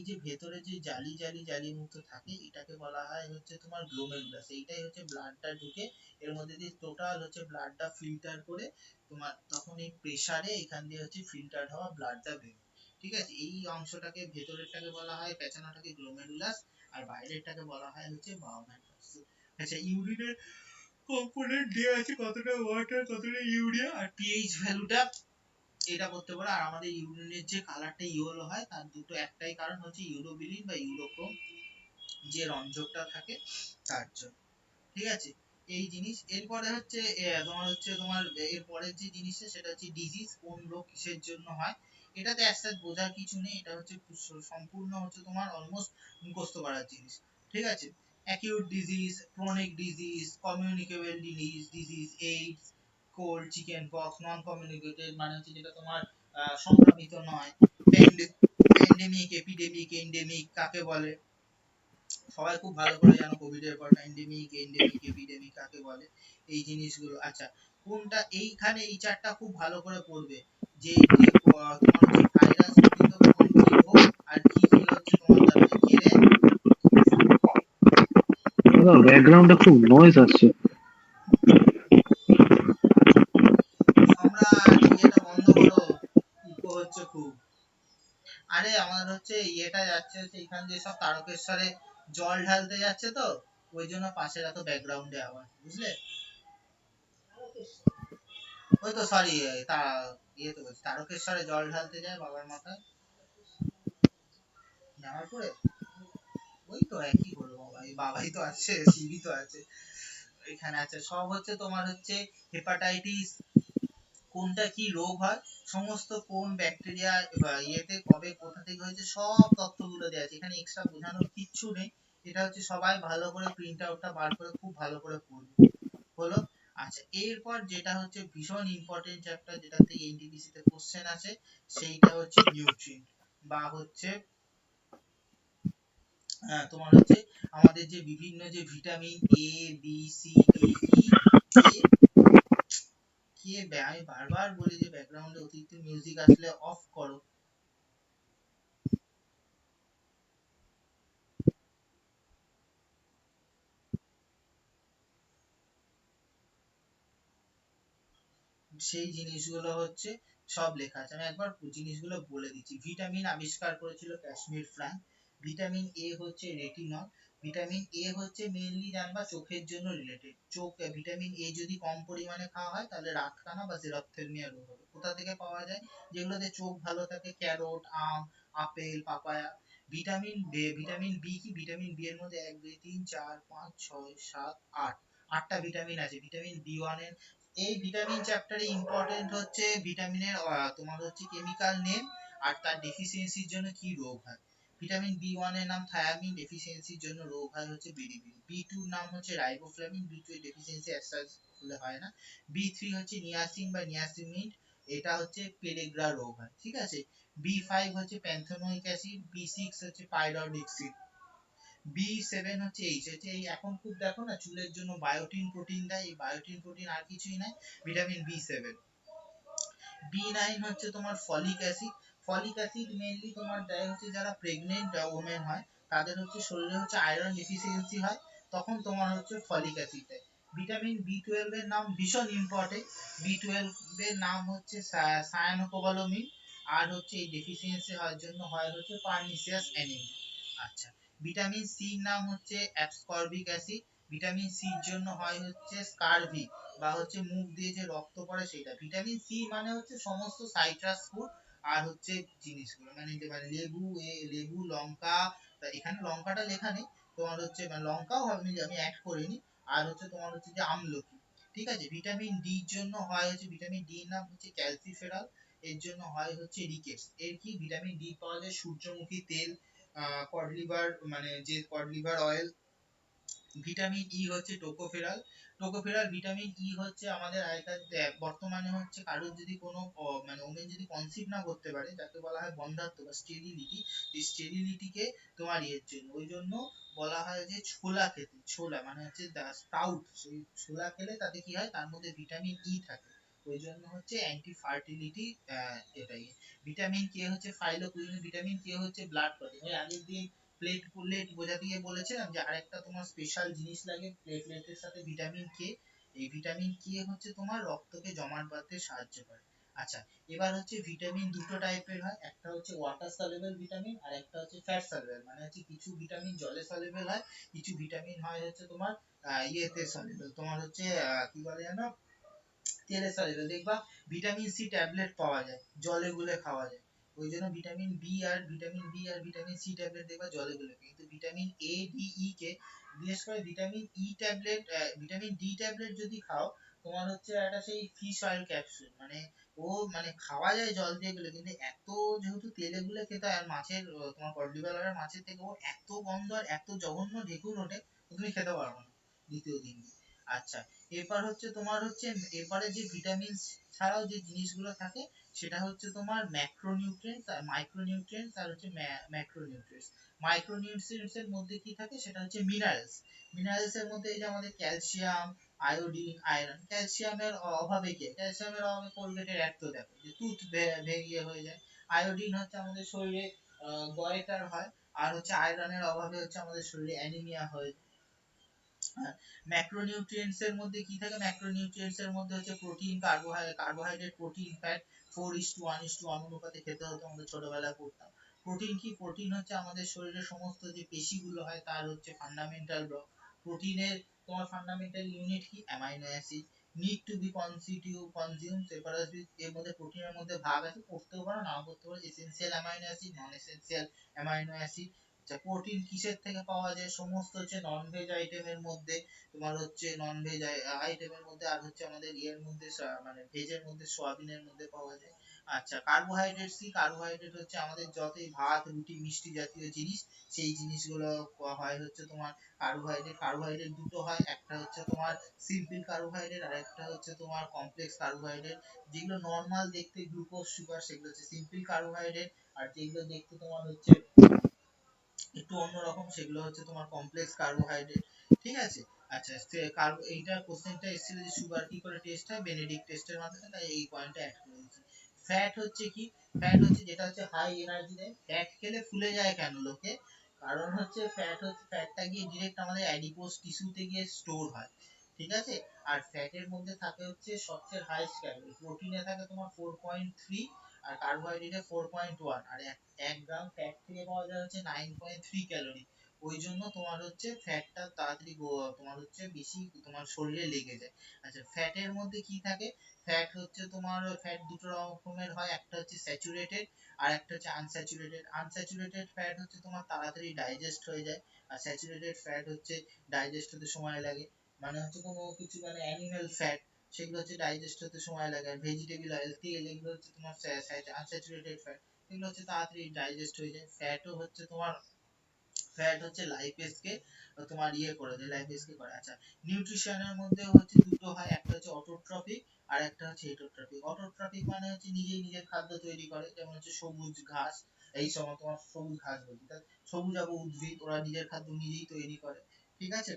যে ভেতরে যে জালি জালি জালি মুক্ত থাকে এটাকে বলা হয় হচ্ছে তোমার গ্লোমেরুলাস, এইটাই হচ্ছে ব্লাডটা ঢুকে এর মধ্যে দিয়ে টোটাল হচ্ছে ব্লাডটা ফিল্টার করে তোমার তখন এই প্রেসারে এখান দিয়ে হচ্ছে ফিল্টার হওয়া ব্লাডটা বেরোয়। ঠিক আছে? এই অংশটাকে ভেতরেরটাকে বলা হয় পেছানোটাকে গ্লোমেরুলাস, আর বাইরেরটাকে বলা হয় হচ্ছে বাউমেন ক্যাপসুল। আচ্ছা ইউরিনের কম্পোনেন্ট দেওয়া আছে, কতটা ওয়াটার কতটা ইউরিয়া আর পিএইচ ভ্যালুটা এটা করতে পারো। আর আমাদের ইউরিনের যে কালারটা ইয়েলো হয় তার দুটো একটাই কারণ হচ্ছে ইউরোবিলিন বা ইউরোক্রোম যে রঞ্জকটা থাকে তার জন্য। ঠিক আছে? এই জিনিস এরপরে হচ্ছে তোমার এরপরের যে জিনিসটা সেটা হচ্ছে ডিজিজ, কোন রোগ কিসের জন্য হয়, এটাতে একটা বোঝার কিছু নেই, এটা হচ্ছে সম্পূর্ণ হচ্ছে তোমার অলমোস্ট মুখস্থ করার জিনিস। ঠিক আছে? Acute disease, chronic disease, communicable disease, AIDS, cold, chicken pox, non communicated মানে হচ্ছে যেটা তোমার সংক্রামিত নয়, প্যান্ডেমিক, এপিডেমিক, এন্ডেমিক কাকে বলে, সবাই খুব ভালো করে জানো কোভিড এর পর প্যান্ডেমিক, এন্ডেমিক, এপিডেমিক কাকে বলে, এই জিনিসগুলো। আচ্ছা কোনটা এইখানে এই চারটা খুব ভালো করে পড়বে, যে যে তোমার হচ্ছে ভাইরাস ঘটিত কোন জীব আর কি কি হচ্ছে তোমার দ্বারা কে রে ব্যাকগ্রাউন্ডে খুব নয়েজ আসছে। সম্রাট ইয়েটা বন্ধ করো, ইকো হচ্ছে খুব। আরে আমার হচ্ছে ইয়েটা যাচ্ছে হচ্ছে এখান দিয়ে সব তারকেশ্বরে জল ঢালতে যাচ্ছে তো, ওই জন্য পাশের এত ব্যাকগ্রাউন্ডে আওয়াজ, বুঝলে? ওই তো সরি, তা ইয়ে তো বলছি তারকেশ্বরে জল ঢালতে যায় বাবার মাথায়, জামালপুরে, ওই তো একই হলো বাবা, এই বাবাই তো আছে, শিবই তো আছে এখানে। আছে সব হচ্ছে তোমার হচ্ছে হেপাটাইটিস, কোনটা কি রোগ হয়, সমস্ত কোন ব্যাকটেরিয়া ইয়েতে কবে কোথা থেকে হয়েছে সব তথ্যগুলো দেওয়া আছে, এখানে এক্সট্রা বোঝানোর কিচ্ছু নেই। এটা হচ্ছে সবাই ভালো করে প্রিন্ট আউটটা বার করে খুব ভালো করে পড়বে। হলো? আচ্ছা এরপর যেটা হচ্ছে ভীষণ ইম্পর্টেন্ট চ্যাপ্টার, যেটাতে এনটিপিসি তে কোশ্চেন আছে, সেইটা হচ্ছে নিউট্রিয়েন্ট বা হচ্ছে তোমার হচ্ছে আমাদের যে বিভিন্ন যে vitamin A B C D E, K কে আমি বারবার বলি যে ব্যাকগ্রাউন্ডে অতিরিক্ত মিউজিক আসলে অফ করো। সেই জিনিসগুলো হচ্ছে সব লেখা আছে, আমি একবার জিনিসগুলো বলে দিচ্ছি। ভিটামিন আবিষ্কার করেছিল কাশ্মীর ফ্র্যাঙ্ক। ভিটামিন এ হচ্ছে রেটিনল। ভিটামিন এ হচ্ছে মেইনলি জানবা চোখের জন্য রিলেটেড, চোখ ভিটামিন এ যদি কম পরিমাণে খাওয়া হয় তাহলে রাতকানা বা জেরপ্থ্যালমিয়া রোগ হবে। কোথা থেকে পাওয়া যায়? যেগুলোতে চোখ ভালো থাকে, ক্যারোট, আম, আপেল, পাপায়া, ভিটামিন বি কি, ভিটামিন বি এর মধ্যে 1 2 3 4 5 6 7 8, আটটা ভিটামিন আছে ভিটামিন বি ওয়ান এর। এই ভিটামিন চ্যাপ্টারে ইম্পর্টেন্ট হচ্ছে ভিটামিনের তোমার হচ্ছে কেমিক্যাল নেম, আর তার ডেফিসিয়েন্সির জন্য কি রোগ হয়। ভিটামিন বি ওয়ান এর নাম থায়ামিন, ডেফিসিয়েন্সির জন্য রোগ হয় হচ্ছে বিরিবিরি। বি টু নাম হচ্ছে রাইবোফ্লাভিন, বি টু এর ডেফিসিয়েন্সি অ্যাজ হলে হয় না। বি থ্রি হচ্ছে নিয়াসিন বা নিয়াসিমিড, এটা হচ্ছে পেরেগ্রা রোগ হয়, ঠিক আছে। বি ফাইভ হচ্ছে প্যান্থেনোইক অ্যাসিড, বি সিক্স হচ্ছে পাইরোডিক্সিন, বি সেভেন হচ্ছে এইচ, হচ্ছে এই এখন খুব দেখো না চুলের জন্য বায়োটিন প্রোটিন দেয়, এই বায়োটিন প্রোটিন আর কিছুই নাই, vitamin B seven. B nine হচ্ছে তোমার folic acid, folic acid mainly তোমার দেয় হচ্ছে যারা প্রেগনেন্ট ওমেন হয়, তাদের হচ্ছে শরীরে হচ্ছে আয়রন ডেফিসিয়েন্সি হয়, তখন তোমার হচ্ছে ফলিক অ্যাসিড দেয়। ভিটামিন বি টুয়েলভ এর নাম ভীষণ ইম্পর্টেন্ট, বি টুয়েলভ এর নাম হচ্ছে সায়ানোকোবালামিন, আর হচ্ছে এই ডেফিসিয়েন্সি হওয়ার জন্য হয় হচ্ছে পারনিসিয়াস অ্যানিমিয়া। আচ্ছা, ভিটামিন সি নাম হচ্ছে অ্যাসকর্বিক অ্যাসিড, ভিটামিন সির জন্য হয় হচ্ছে স্কারভি বা হচ্ছে মুখ দিয়ে যে রক্ত পড়ে সেটা। ভিটামিন সি মানে হচ্ছে সমস্ত সাইট্রাস ফুড আর হচ্ছে জিনিসগুলো, মানে যে মানে লেবু, লেবু লঙ্কা, এখানে লঙ্কাটা লেখা নেই, তোমার হচ্ছে মানে লঙ্কাও আমি অ্যাড করিনি, আর হচ্ছে তোমার হচ্ছে যে আমলকি, ঠিক আছে। ভিটামিন ডি এর জন্য হয় হচ্ছে, ভিটামিন ডি এর নাম হচ্ছে ক্যালসিফেরল, এর জন্য হয় হচ্ছে রিকেটস। এর কি ভিটামিন ডি পাওয়া যায় সূর্যমুখী তেল, কড লিভার মানে যে cod liver oil. Vitamin E হচ্ছে টোকোফেরল, টোকোফেরল ভিটামিন ই হচ্ছে আমাদের আগেকার বর্তমানে হচ্ছে কারোর যদি কোনো মানে ওমেন যদি কনসিভ না করতে পারে, যাকে বলা হয় বন্ধ্যাত্ব বা স্টেরিলিটি, এই স্টেরিলিটিকে তোমার ইয়ের জন্য, ওই জন্য বলা হয় যে ছোলা খেতে, ছোলা মানে হচ্ছে স্প্রাউট, সেই ছোলা খেলে তাতে কি হয়, তার মধ্যে ভিটামিন ই থাকে, ওই জন্য হচ্ছে অ্যান্টি ফার্টিলিটি। এটাই ভিটামিন কে হচ্ছে ফাইলোকুইন, ভিটামিন কে হচ্ছে ব্লাড প্রোটিন। ওই আগের দিন প্লেট বোঝাতে গিয়ে বলেছিলাম যে আরেকটা তোমার স্পেশাল জিনিস লাগে প্লেটলেটের সাথে, ভিটামিন কে। এই ভিটামিন কে হচ্ছে তোমার রক্তকে জমাট বাঁধতে সাহায্য করে। আচ্ছা, এবার হচ্ছে ভিটামিন দুটো টাইপের হয়, একটা হচ্ছে ওয়াটার সলিউবল ভিটামিন, আর একটা হচ্ছে ফ্যাট সলিউবল, মানে হচ্ছে কিছু ভিটামিন জলে সলিউবল হয়, কিছু ভিটামিন হয় হচ্ছে তোমার ইয়েতে সলিউবল, তোমার হচ্ছে কি বলে জানো, তেলে সলিউবল। দেখবা ভিটামিন সি ট্যাবলেট পাওয়া যায়, জলে গুলে খাওয়া যায়, ওই জন্য ভিটামিন সি ট্যাবলেট দেখবা জলে গুলে, কিন্তু ভিটামিন এ ডি ই কে, বিশেষ করে vitamin E tablet, vitamin D tablet যদি খাও, তোমার হচ্ছে একটা সেই ফিশ অয়েল ক্যাপসুল, মানে ও মানে খাওয়া যায় জল দিয়ে গুলে, কিন্তু এত যেহেতু তেলে গুলে খেতে হয়, আর মাছের তোমার কডলিভার মাছের থেকে ও এত গন্ধ আর এত জঘন্য ঢেকুর ওঠে, তুমি খেতে পারবে না দ্বিতীয় দিন। আচ্ছা, এরপর হচ্ছে তোমার হচ্ছে, এরপরে যে ভিটামিন ছাড়াও যে জিনিসগুলো থাকে, সেটা হচ্ছে তোমার ম্যাক্রোনিউট্রিয়েন্টস আর মাইক্রোনিউট্রিয়েন্টস, আর হচ্ছে ম্যাক্রোনিউট্রিয়েন্টস। মাইক্রোনিউট্রিয়েন্টস এর মধ্যে কি থাকে, সেটা হচ্ছে মিনারেলস। মিনারেলস এর মধ্যে এই যে আমাদের ক্যালসিয়াম, আয়োডিন, আয়রন। ক্যালসিয়ামের অভাবে কি, ক্যালসিয়ামের অভাবে কোলগেটের অ্যাড তো দেখো যে টুথ ভেঙে হয়ে যায়। আয়োডিন হচ্ছে আমাদের শরীরে গয়েটার হয়, আর হচ্ছে আয়রনের অভাবে হচ্ছে আমাদের শরীরে অ্যানিমিয়া হয়। ম্যাক্রোনিউট্রিয়েন্টস এর মধ্যে কি থাকে, ম্যাক্রোনিউট্রিয়েন্টস এর মধ্যে হচ্ছে প্রোটিন, কার্বোহাইড্রেট, প্রোটিন, ফ্যাট 4:1:1 অনুপাতে খেতে হতো, আমাদের ছোটবেলায় পড়তাম। প্রোটিন কি, প্রোটিন হচ্ছে আমাদের শরীরের সমস্ত যে পেশিগুলো হয় তার হচ্ছে ফান্ডামেন্টাল ব্লক। প্রোটিনের তোমার ফান্ডামেন্টাল ইউনিট কি, amino acid, need to be consume separately. এর মধ্যে প্রোটিনের মধ্যে ভাগ আছে, পড়তেও পারো নাও পড়তে পারো, এসেনশিয়াল অ্যামাইনো অ্যাসিড, নন এসেনশিয়াল অ্যামাইনো অ্যাসিড। আচ্ছা, প্রোটিন কিসের থেকে পাওয়া যায়, সমস্ত হচ্ছে নন ভেজ আইটেমের মধ্যে, তোমার হচ্ছে নন ভেজ আইটেমের মধ্যে, আর হচ্ছে আমাদের ইয়ের মধ্যে মানে ভেজের মধ্যে সোয়াবিনের মধ্যে পাওয়া যায়। আচ্ছা, কার্বোহাইড্রেট কি, কার্বোহাইড্রেট হচ্ছে আমাদের যতই ভাত রুটি মিষ্টি জাতীয় জিনিস, সেই জিনিসগুলো হয় হচ্ছে তোমার কার্বোহাইড্রেট। কার্বোহাইড্রেট দুটো হয়, একটা হচ্ছে তোমার সিম্পল কার্বোহাইড্রেট, আর একটা হচ্ছে তোমার কমপ্লেক্স কার্বোহাইড্রেট। যেগুলো নর্মাল দেখতে গ্লুকোজ সুগার, সেগুলো হচ্ছে সিম্পল কার্বোহাইড্রেট, আর যেগুলো দেখতে তোমার হচ্ছে একটু অন্যরকম, সেগুলো হচ্ছে তোমার কমপ্লেক্স কার্বোহাইড্রেট, ঠিক আছে। আচ্ছা, এইটা কোশ্চেনটা এসেছিল যে সুগার কি করে টেস্ট হয়, বেনেডিক্ট টেস্টের মাধ্যমে, তাই এই পয়েন্টটা অ্যাড করে দিয়েছি। ফ্যাট হচ্ছে কি, ফ্যাট হচ্ছে যেটা হচ্ছে হাই এনার্জি দেয়। ফ্যাট খেলে ফুলে যায় কেন লোকে, কারণ হচ্ছে ফ্যাটটা গিয়ে ডিরেক্ট আমাদের অ্যাডিপোজ টিস্যুতে গিয়ে স্টোর হয়, ঠিক আছে। আর ফ্যাটের মধ্যে থাকে হচ্ছে সবচেয়ে হাইস্ট ক্যালোরি, প্রোটিনে থাকে তোমার 4.3, আর কার্বোহাইড্রেটে 4.1, আর 1 গ্রাম ফ্যাট থেকে পাওয়া যায় হচ্ছে 9.3 ক্যালোরি। ওই জন্য তোমার হচ্ছে ফ্যাটটা তাড়াতাড়ি তোমার হচ্ছে বেশি তোমার শরীরে লেগে যায়। আচ্ছা, ফ্যাটের মধ্যে কি থাকে? ফ্যাট হচ্ছে তোমার ফ্যাট দুটো রকমের হয়, একটা হচ্ছে স্যাচুরেটেড আর একটা হচ্ছে আনস্যাচুরেটেড। আনস্যাচুরেটেড ফ্যাট হচ্ছে তোমার তাড়াতাড়ি ডাইজেস্ট হয়ে যায়, আর স্যাচুরেটেড ফ্যাট হচ্ছে ডাইজেস্ট হতে সময় লাগে। মানে হচ্ছে কোনো কিছু মানে অ্যানিমেল ফ্যাট, সেগুলো হচ্ছে ডাইজেস্ট হতে সময় লাগে। আর ভেজিটেবল অয়েল, তেল, এগুলো হচ্ছে তোমার আনস্যাচুরেটেড ফ্যাট, এগুলো হচ্ছে তাড়াতাড়ি ডাইজেস্ট হয়ে যায়। ফ্যাটও হচ্ছে তোমার, ফ্যাট হচ্ছে লাইপেজকে তোমার ইয়ে করে দেয়, লাইপেজকে করে। আচ্ছা, নিউট্রিশনের মধ্যে হচ্ছে দুটো হয়, একটা হচ্ছে অটোট্রফিক আর একটা হচ্ছে হেটারোট্রফিক। অটোট্রফিক মানে হচ্ছে নিজেই নিজের খাদ্য তৈরি করে, যেমন হচ্ছে সবুজ ঘাস, এই সময় তোমার সবুজ ঘাস বলছি, সবুজাব উদ্ভিদ, ওরা নিজের খাদ্য নিজেই তৈরি করে, ঠিক আছে,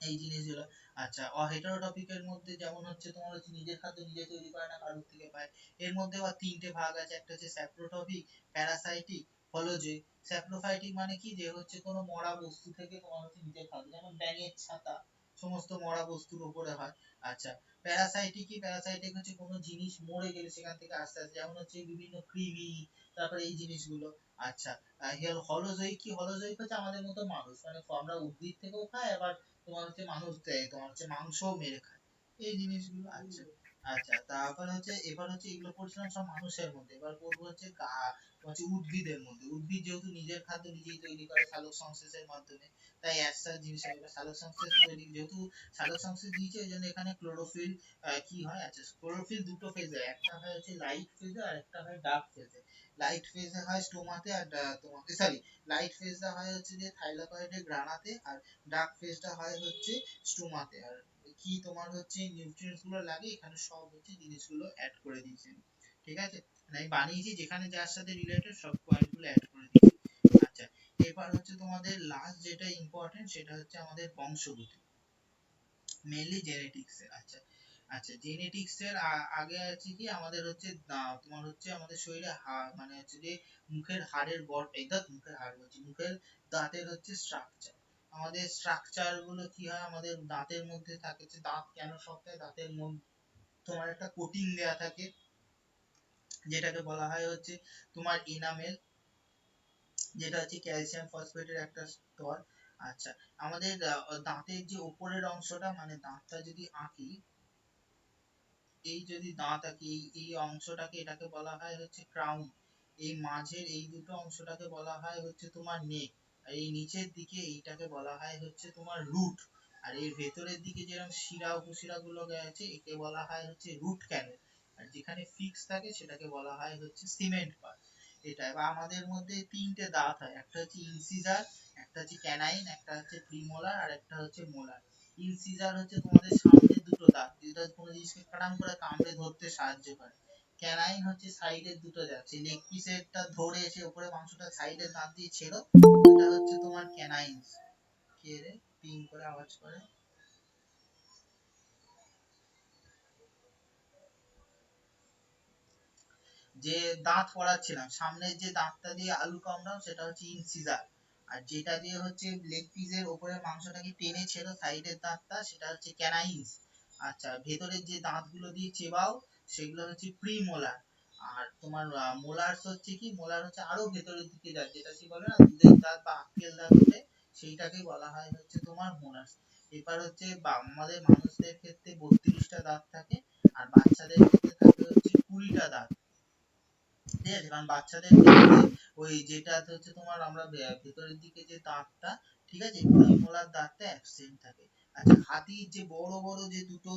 এই জিনিসগুলো। আচ্ছা, অহেটারোটপিকের মধ্যে যেমন হচ্ছে তোমার হচ্ছে নিজের খাদ্য নিজে তৈরি করে না, কারোর থেকে পায়। এর মধ্যে আবার তিনটে ভাগ আছে, একটা হচ্ছে স্যাপ্রোটপিক, প্যারাসাইটিক, হলোজয়িক। স্যাপ্রোফাইটিক মানে কি, যে হচ্ছে কোনো মরা বস্তু থেকে তোমার হচ্ছে নিজের খাদ্য, যেমন ব্যাঙের ছাতা, সমস্ত মরা বস্তুর উপরে হয়। আচ্ছা, প্যারাসাইটিক কি? প্যারাসাইটিক হচ্ছে কোনো জিনিস মরে গেলে সেখান থেকে আস্তে আস্তে, যেমন হচ্ছে বিভিন্ন কৃমি, তারপরে এই জিনিসগুলো। আচ্ছা, হলোজয়িক কি? হলোজয়িক হচ্ছে আমাদের মতো মানুষ, মানে আমরা উদ্ভিদ থেকেও খাই, আবার তোমার হচ্ছে মানুষ দেয়, তোমার হচ্ছে মাংসও মেরে খায়, এই জিনিসগুলো। আচ্ছা, আচ্ছা, তারপর হচ্ছে এবার হচ্ছে এগুলো পড়ছিলাম সব মানুষের মধ্যে, এবার পড়বো হচ্ছে তোমার হচ্ছে উদ্ভিদের মধ্যে। উদ্ভিদ যেহেতু নিজের খাদ্য নিজেই তৈরি করে সালোক সংশ্লেষের মাধ্যমে, তাই একটা জিনিস হবে সালোক সংশ্লেষ তৈরি, যেহেতু সালোক সংশ্লেষ দিয়েছে ওই জন্য এখানে ক্লোরোফিল কি হয়। আচ্ছা, ক্লোরোফিল দুটো ফেজে, একটা হয় হচ্ছে লাইট ফেজে আর একটা হয় ডার্ক ফেজে। লাইট ফেজে হয় স্টোমাতে, আর তোমাকে সরি, লাইট ফেজটা হয় হচ্ছে যে থাইলাকয়েডের গ্রানাতে, আর ডার্ক ফেজটা হয় হচ্ছে স্টোমাতে। আর কি তোমার হচ্ছে নিউট্রিয়েন্টস গুলো লাগে এখানে সব হচ্ছে জিনিসগুলো অ্যাড করে দিয়েছি, ঠিক আছে, মানে আমি বানিয়েছি যেখানে যার সাথে রিলেটেড সব পয়েন্ট গুলো অ্যাড করে দিয়েছি। আচ্ছা, এবার হচ্ছে তোমাদের লাস্ট যেটা ইম্পর্টেন্ট, সেটা হচ্ছে আমাদের বংশগতি, মেইনলি জেনেটিক্স এর। আচ্ছা, আচ্ছা, জেনেটিক্স এর আগে আছে কি আমাদের হচ্ছে তোমার হচ্ছে আমাদের শরীরে মানে হচ্ছে যে মুখের হাড়ের মুখের হাড় বলছি, মুখের দাঁতের হচ্ছে স্ট্রাকচার। আমাদের স্ট্রাকচার গুলো কি হয়, আমাদের দাঁতের মধ্যে থাকে, যে দাঁত কেন সবটাই দাঁতের মধ্যে তোমার একটা কোটিং দেয়া থাকে, যেটাকে বলা হয় হচ্ছে তোমার ইনামেল, যেটা হচ্ছে ক্যালসিয়াম ফসফেটের একটা স্তর। আচ্ছা, আমাদের দাঁতের যে উপরের অংশটা, মানে দাঁতটা যদি আঁকি, এই যদি দাঁত আঁকি, এই অংশটাকে, এটাকে বলা হয় হচ্ছে ক্রাউন। এই মাঝের এই দুটো অংশটাকে বলা হয় হচ্ছে তোমার নেক। আর এই নিচের দিকে এইটাকে বলা হয় হচ্ছে তোমার রুট। আর এই ভেতরের দিকে যেরকম শিরা উপশিরা গুলো গেছে, একে বলা হয় হচ্ছে রুট ক্যানেল। আর যেখানে ফিক্স থাকে সেটাকে বলা হয় হচ্ছে সিমেন্ট পার্ট। এটা, বা আমাদের মধ্যে তিনটে দাঁত হয়, একটা হচ্ছে ইনসিজার, একটা হচ্ছে ক্যানাইন, একটা হচ্ছে প্রিমোলার, আর একটা হচ্ছে মোলার। ইনসিজার হচ্ছে তোমাদের সামনের দুটো দাঁত, যেটা কোনো জিনিসকে কাটাম করে কামড়ে ধরতে সাহায্য করে। ক্যানাইন হচ্ছে সাইডের দুটো দাঁত, সেই লেগ পিসেরটা ধরে এসে উপরে মাংসটা সাইডের দাঁত দিয়ে ছেড়ো, ওটা হচ্ছে তোমার ক্যানাইন। কে রে পিং করে আওয়াজ করে? যে দাঁত পড়াচ্ছিলাম, সামনের যে দাঁতটা দিয়ে আলু কামড়াও সেটা হচ্ছে ইনসিজার, আর যেটা দিয়ে হচ্ছে লেগ পিসের উপরে মাংসটাকে টেনে ছেড়ো সাইডের দাঁতটা, সেটা হচ্ছে ক্যানাইন্স। আচ্ছা, ভেতরের যে দাঁতগুলো দিয়ে চেবাও সেগুলো হচ্ছে প্রিমোলার। আর তোমার মোলার্স হচ্ছে কি, মোলার হচ্ছে আরো ভেতরের দিকে যায়, যেটা কি বলে না দুধের দাঁত বা আক্কেল দাঁত ওঠে, সেইটাকে বলা হয় হচ্ছে তোমার মোলার্স। এবার হচ্ছে আমাদের মানুষদের ক্ষেত্রে 32টা দাঁত থাকে, আর বাচ্চাদের ক্ষেত্রে থাকে হচ্ছে 20টা দাঁত, ঠিক আছে, কারণ বাচ্চাদের ক্ষেত্রে ওই যেটা হচ্ছে তোমার আমরা ভেতরের দিকে যে দাঁতটা, ঠিক আছে, প্রিমোলার দাঁতটা অ্যাবসেন্ট থাকে। আচ্ছা, হাতির যে বড় বড় যে দুটো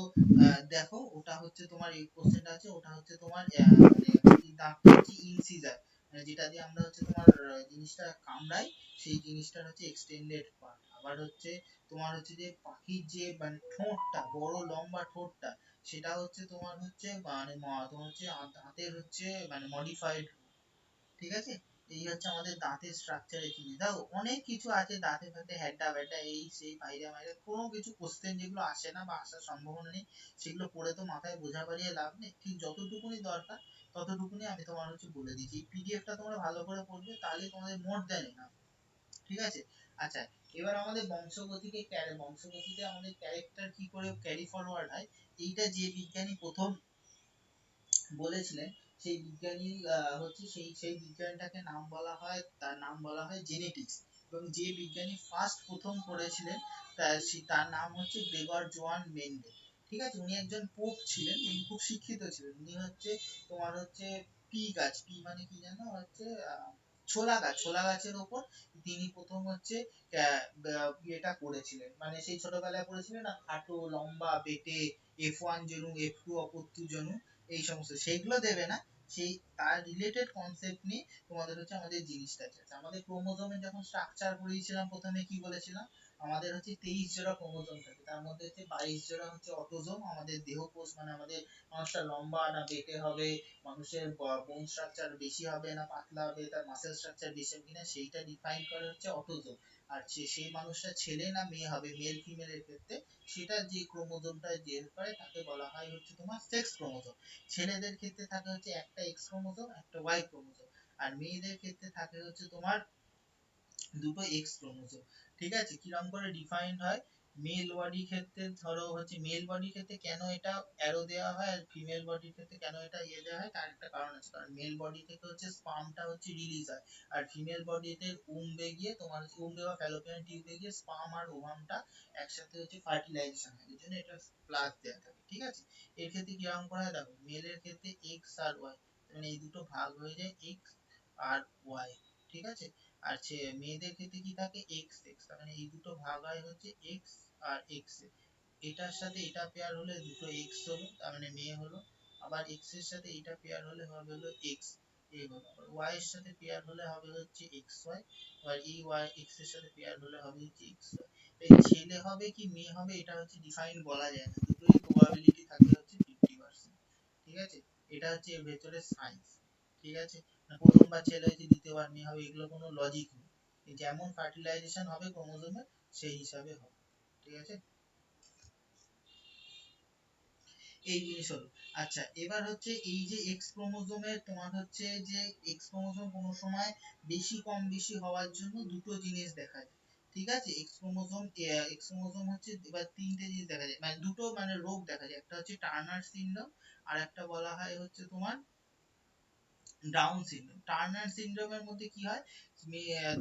দেখো, ওটা হচ্ছে তোমার এই কোশ্চেনটা আছে, ওটা হচ্ছে তোমার মানে হাতির দাঁতটা হচ্ছে ইনসিজার, মানে যেটা দিয়ে আমরা হচ্ছে তোমার জিনিসটা কামড়াই, সেই জিনিসটার হচ্ছে এক্সটেন্ডেড পার্ট। আবার হচ্ছে তোমার হচ্ছে যে পাখির যে মানে ঠোঁটটা, বড় লম্বা ঠোঁটটা, সেটা হচ্ছে তোমার হচ্ছে মানে তোমার হচ্ছে দাঁতের হচ্ছে মানে মডিফাইড, ঠিক আছে। এই হচ্ছে আমাদের দাঁতের স্ট্রাকচারের জিনিস। দেখো অনেক কিছু আছে দাঁতের মধ্যে, হ্যাডা ব্যাটা এই সেই বাইরে বাইরে, কোনো কিছু কোশ্চেন যেগুলো আসে না বা আসার সম্ভাবনা নেই, সেগুলো পড়ে তো মাথায় বোঝা বাড়িয়ে লাভ নেই, ঠিক যতটুকুনি দরকার ততটুকুনি আমি তোমার হচ্ছে বলে দিচ্ছি। এই পিডিএফটা তোমরা ভালো করে পড়বে, তাহলে তোমাদের মোর দেন না, ঠিক আছে। আচ্ছা, এবার আমাদের বংশগতিতে আমাদের ক্যারেক্টার কি করে ক্যারি ফরওয়ার্ড হয়, এইটা যে বিজ্ঞানী প্রথম বলেছিলেন, সেই বিজ্ঞানী হচ্ছে সেই সেই বিজ্ঞানটাকে নাম বলা হয়, তার নাম বলা হয় জেনেটিক্স। এবং যে বিজ্ঞানী ফার্স্ট প্রথম করেছিলেন তার নাম হচ্ছে গ্রেগর জোয়ান মেন্ডে। ঠিক আছে, উনি একজন পোপ ছিলেন, উনি খুব শিক্ষিত ছিলেন। উনি হচ্ছে তোমার হচ্ছে পি গাছ, পি মানে কি জানো, হচ্ছে ছোলা গাছ, ছোলা গাছের ওপর তিনি প্রথম হচ্ছে এটা করেছিলেন, মানে সেই ছোটবেলায় পড়েছিলেন না, খাটো লম্বা বেটে F1 জনু F2 অপত্য জনু, এই সমস্ত সেইগুলো দেবে না, সেই তার রিলেটেড কনসেপ্ট নিয়ে তোমাদের হচ্ছে আমাদের জিনিসটা আছে। আমাদের ক্রোমোজোমের যখন স্ট্রাকচার পড়িয়েছিলাম প্রথমে কি বলেছিলাম, আমাদের হচ্ছে 23 জোড়া ক্রোমোজোম থাকে, তার মধ্যে হচ্ছে 22 জোড়া হচ্ছে অটোজোম, আমাদের দেহকোষ মানে আমাদের মানুষটা লম্বা না বেটে হবে, মানুষের বোন স্ট্রাকচার বেশি হবে না পাতলা হবে, তার মাসেল স্ট্রাকচার বেশি হবে কিনা সেইটা ডিফাইন করে হচ্ছে অটোজোম। আর সেই মানুষটা ছেলে না মেয়ে হবে, মেল ফিমেলের ক্ষেত্রে সেটা যে ক্রোমোজোমটা যে করে তাকে বলা হয় হচ্ছে তোমার সেক্স ক্রোমোজোম। ছেলেদের ক্ষেত্রে থাকে হচ্ছে একটা এক্স ক্রোমোজোম একটা ওয়াই ক্রোমোজোম, আর মেয়েদের ক্ষেত্রে থাকে হচ্ছে তোমার দুটো এক্স ক্রোমোজোম। ঠিক আছে, কিরকম করে ডিফাইন্ড হয়, মেল বডির ক্ষেত্রে ধরো হচ্ছে মেল বডির ক্ষেত্রে কেন এটা অ্যারো দেওয়া হয় আর ফিমেল বডির ক্ষেত্রে কেন এটা দেওয়া হয়, তার একটা কারণ আছে। কারণ মেল বডি থেকে হচ্ছে স্পার্মটা হচ্ছে রিলিজ হয়, আর ফিমেল বডিতে উম্বে গিয়ে তোমার হচ্ছে উম্বে বা ফ্যালোপিয়ান টিউবে গিয়ে স্পার্ম আর ওভামটা একসাথে হচ্ছে ফার্টিলাইজেশন হয়, এই জন্য এটা প্লাস দেওয়া থাকে। ঠিক আছে, এর ক্ষেত্রে কিরকম করা হয় দেখো, মেলের ক্ষেত্রে এক্স আর ওয়াই, মানে এই দুটো ভাগ হয়ে যায় এক্স আর ওয়াই। ঠিক আছে, আর মেয়েদের ক্ষেত্রে কি থাকে এক্স এক্স, তার মানে এই দুটো ভাগ হয় হচ্ছে এক্স আর এক্স, এটার সাথে এটা পেয়ার হলে দুটো এক্স হলো, তার মানে মেয়ে হলো। আবার এক্স এর সাথে এটা পেয়ার হলে হবে হলো এক্স এ হলো। আবার ওয়াই এর সাথে পেয়ার হলে হবে হচ্ছে এক্স ওয়াই, আবার এই ওয়াই এক্স এর সাথে পেয়ার হলে হবে হচ্ছে এক্স ওয়াই। এই ছেলে হবে কি মেয়ে হবে এটা হচ্ছে ডিফাইন বলা যায় না, দুটোই প্রবাবিলিটি থাকে হচ্ছে 50%। ঠিক আছে, এটা হচ্ছে এর ভেতরে সায়েন্স। ঠিক আছে, প্রথমবার ছেলে হয়েছে দ্বিতীয়বার মেয়ে হবে এগুলো কোনো লজিক নেই, যেমন ফার্টিলাইজেশন হবে ক্রোমোজোমের সেই হিসাবে হবে। ঠিক আছে, এই জিনিস হলো। আচ্ছা, এবার হচ্ছে এই যে এক্স ক্রোমোজোমের তোমার হচ্ছে যে এক্স ক্রোমোজোম কোনো সময় বেশি কম বেশি হওয়ার জন্য দুটো জিনিস দেখা যায়। ঠিক আছে, এক্স ক্রোমোজোম হচ্ছে এবার তিনটে জিনিস দেখা যায়, মানে দুটো মানে রোগ দেখা যায়, একটা হচ্ছে টার্নার সিনড্রোম আর একটা বলা হয় হচ্ছে তোমার ডাউন সিনড্রোম। টার্নার সিনড্রোমের মধ্যে কি হয়,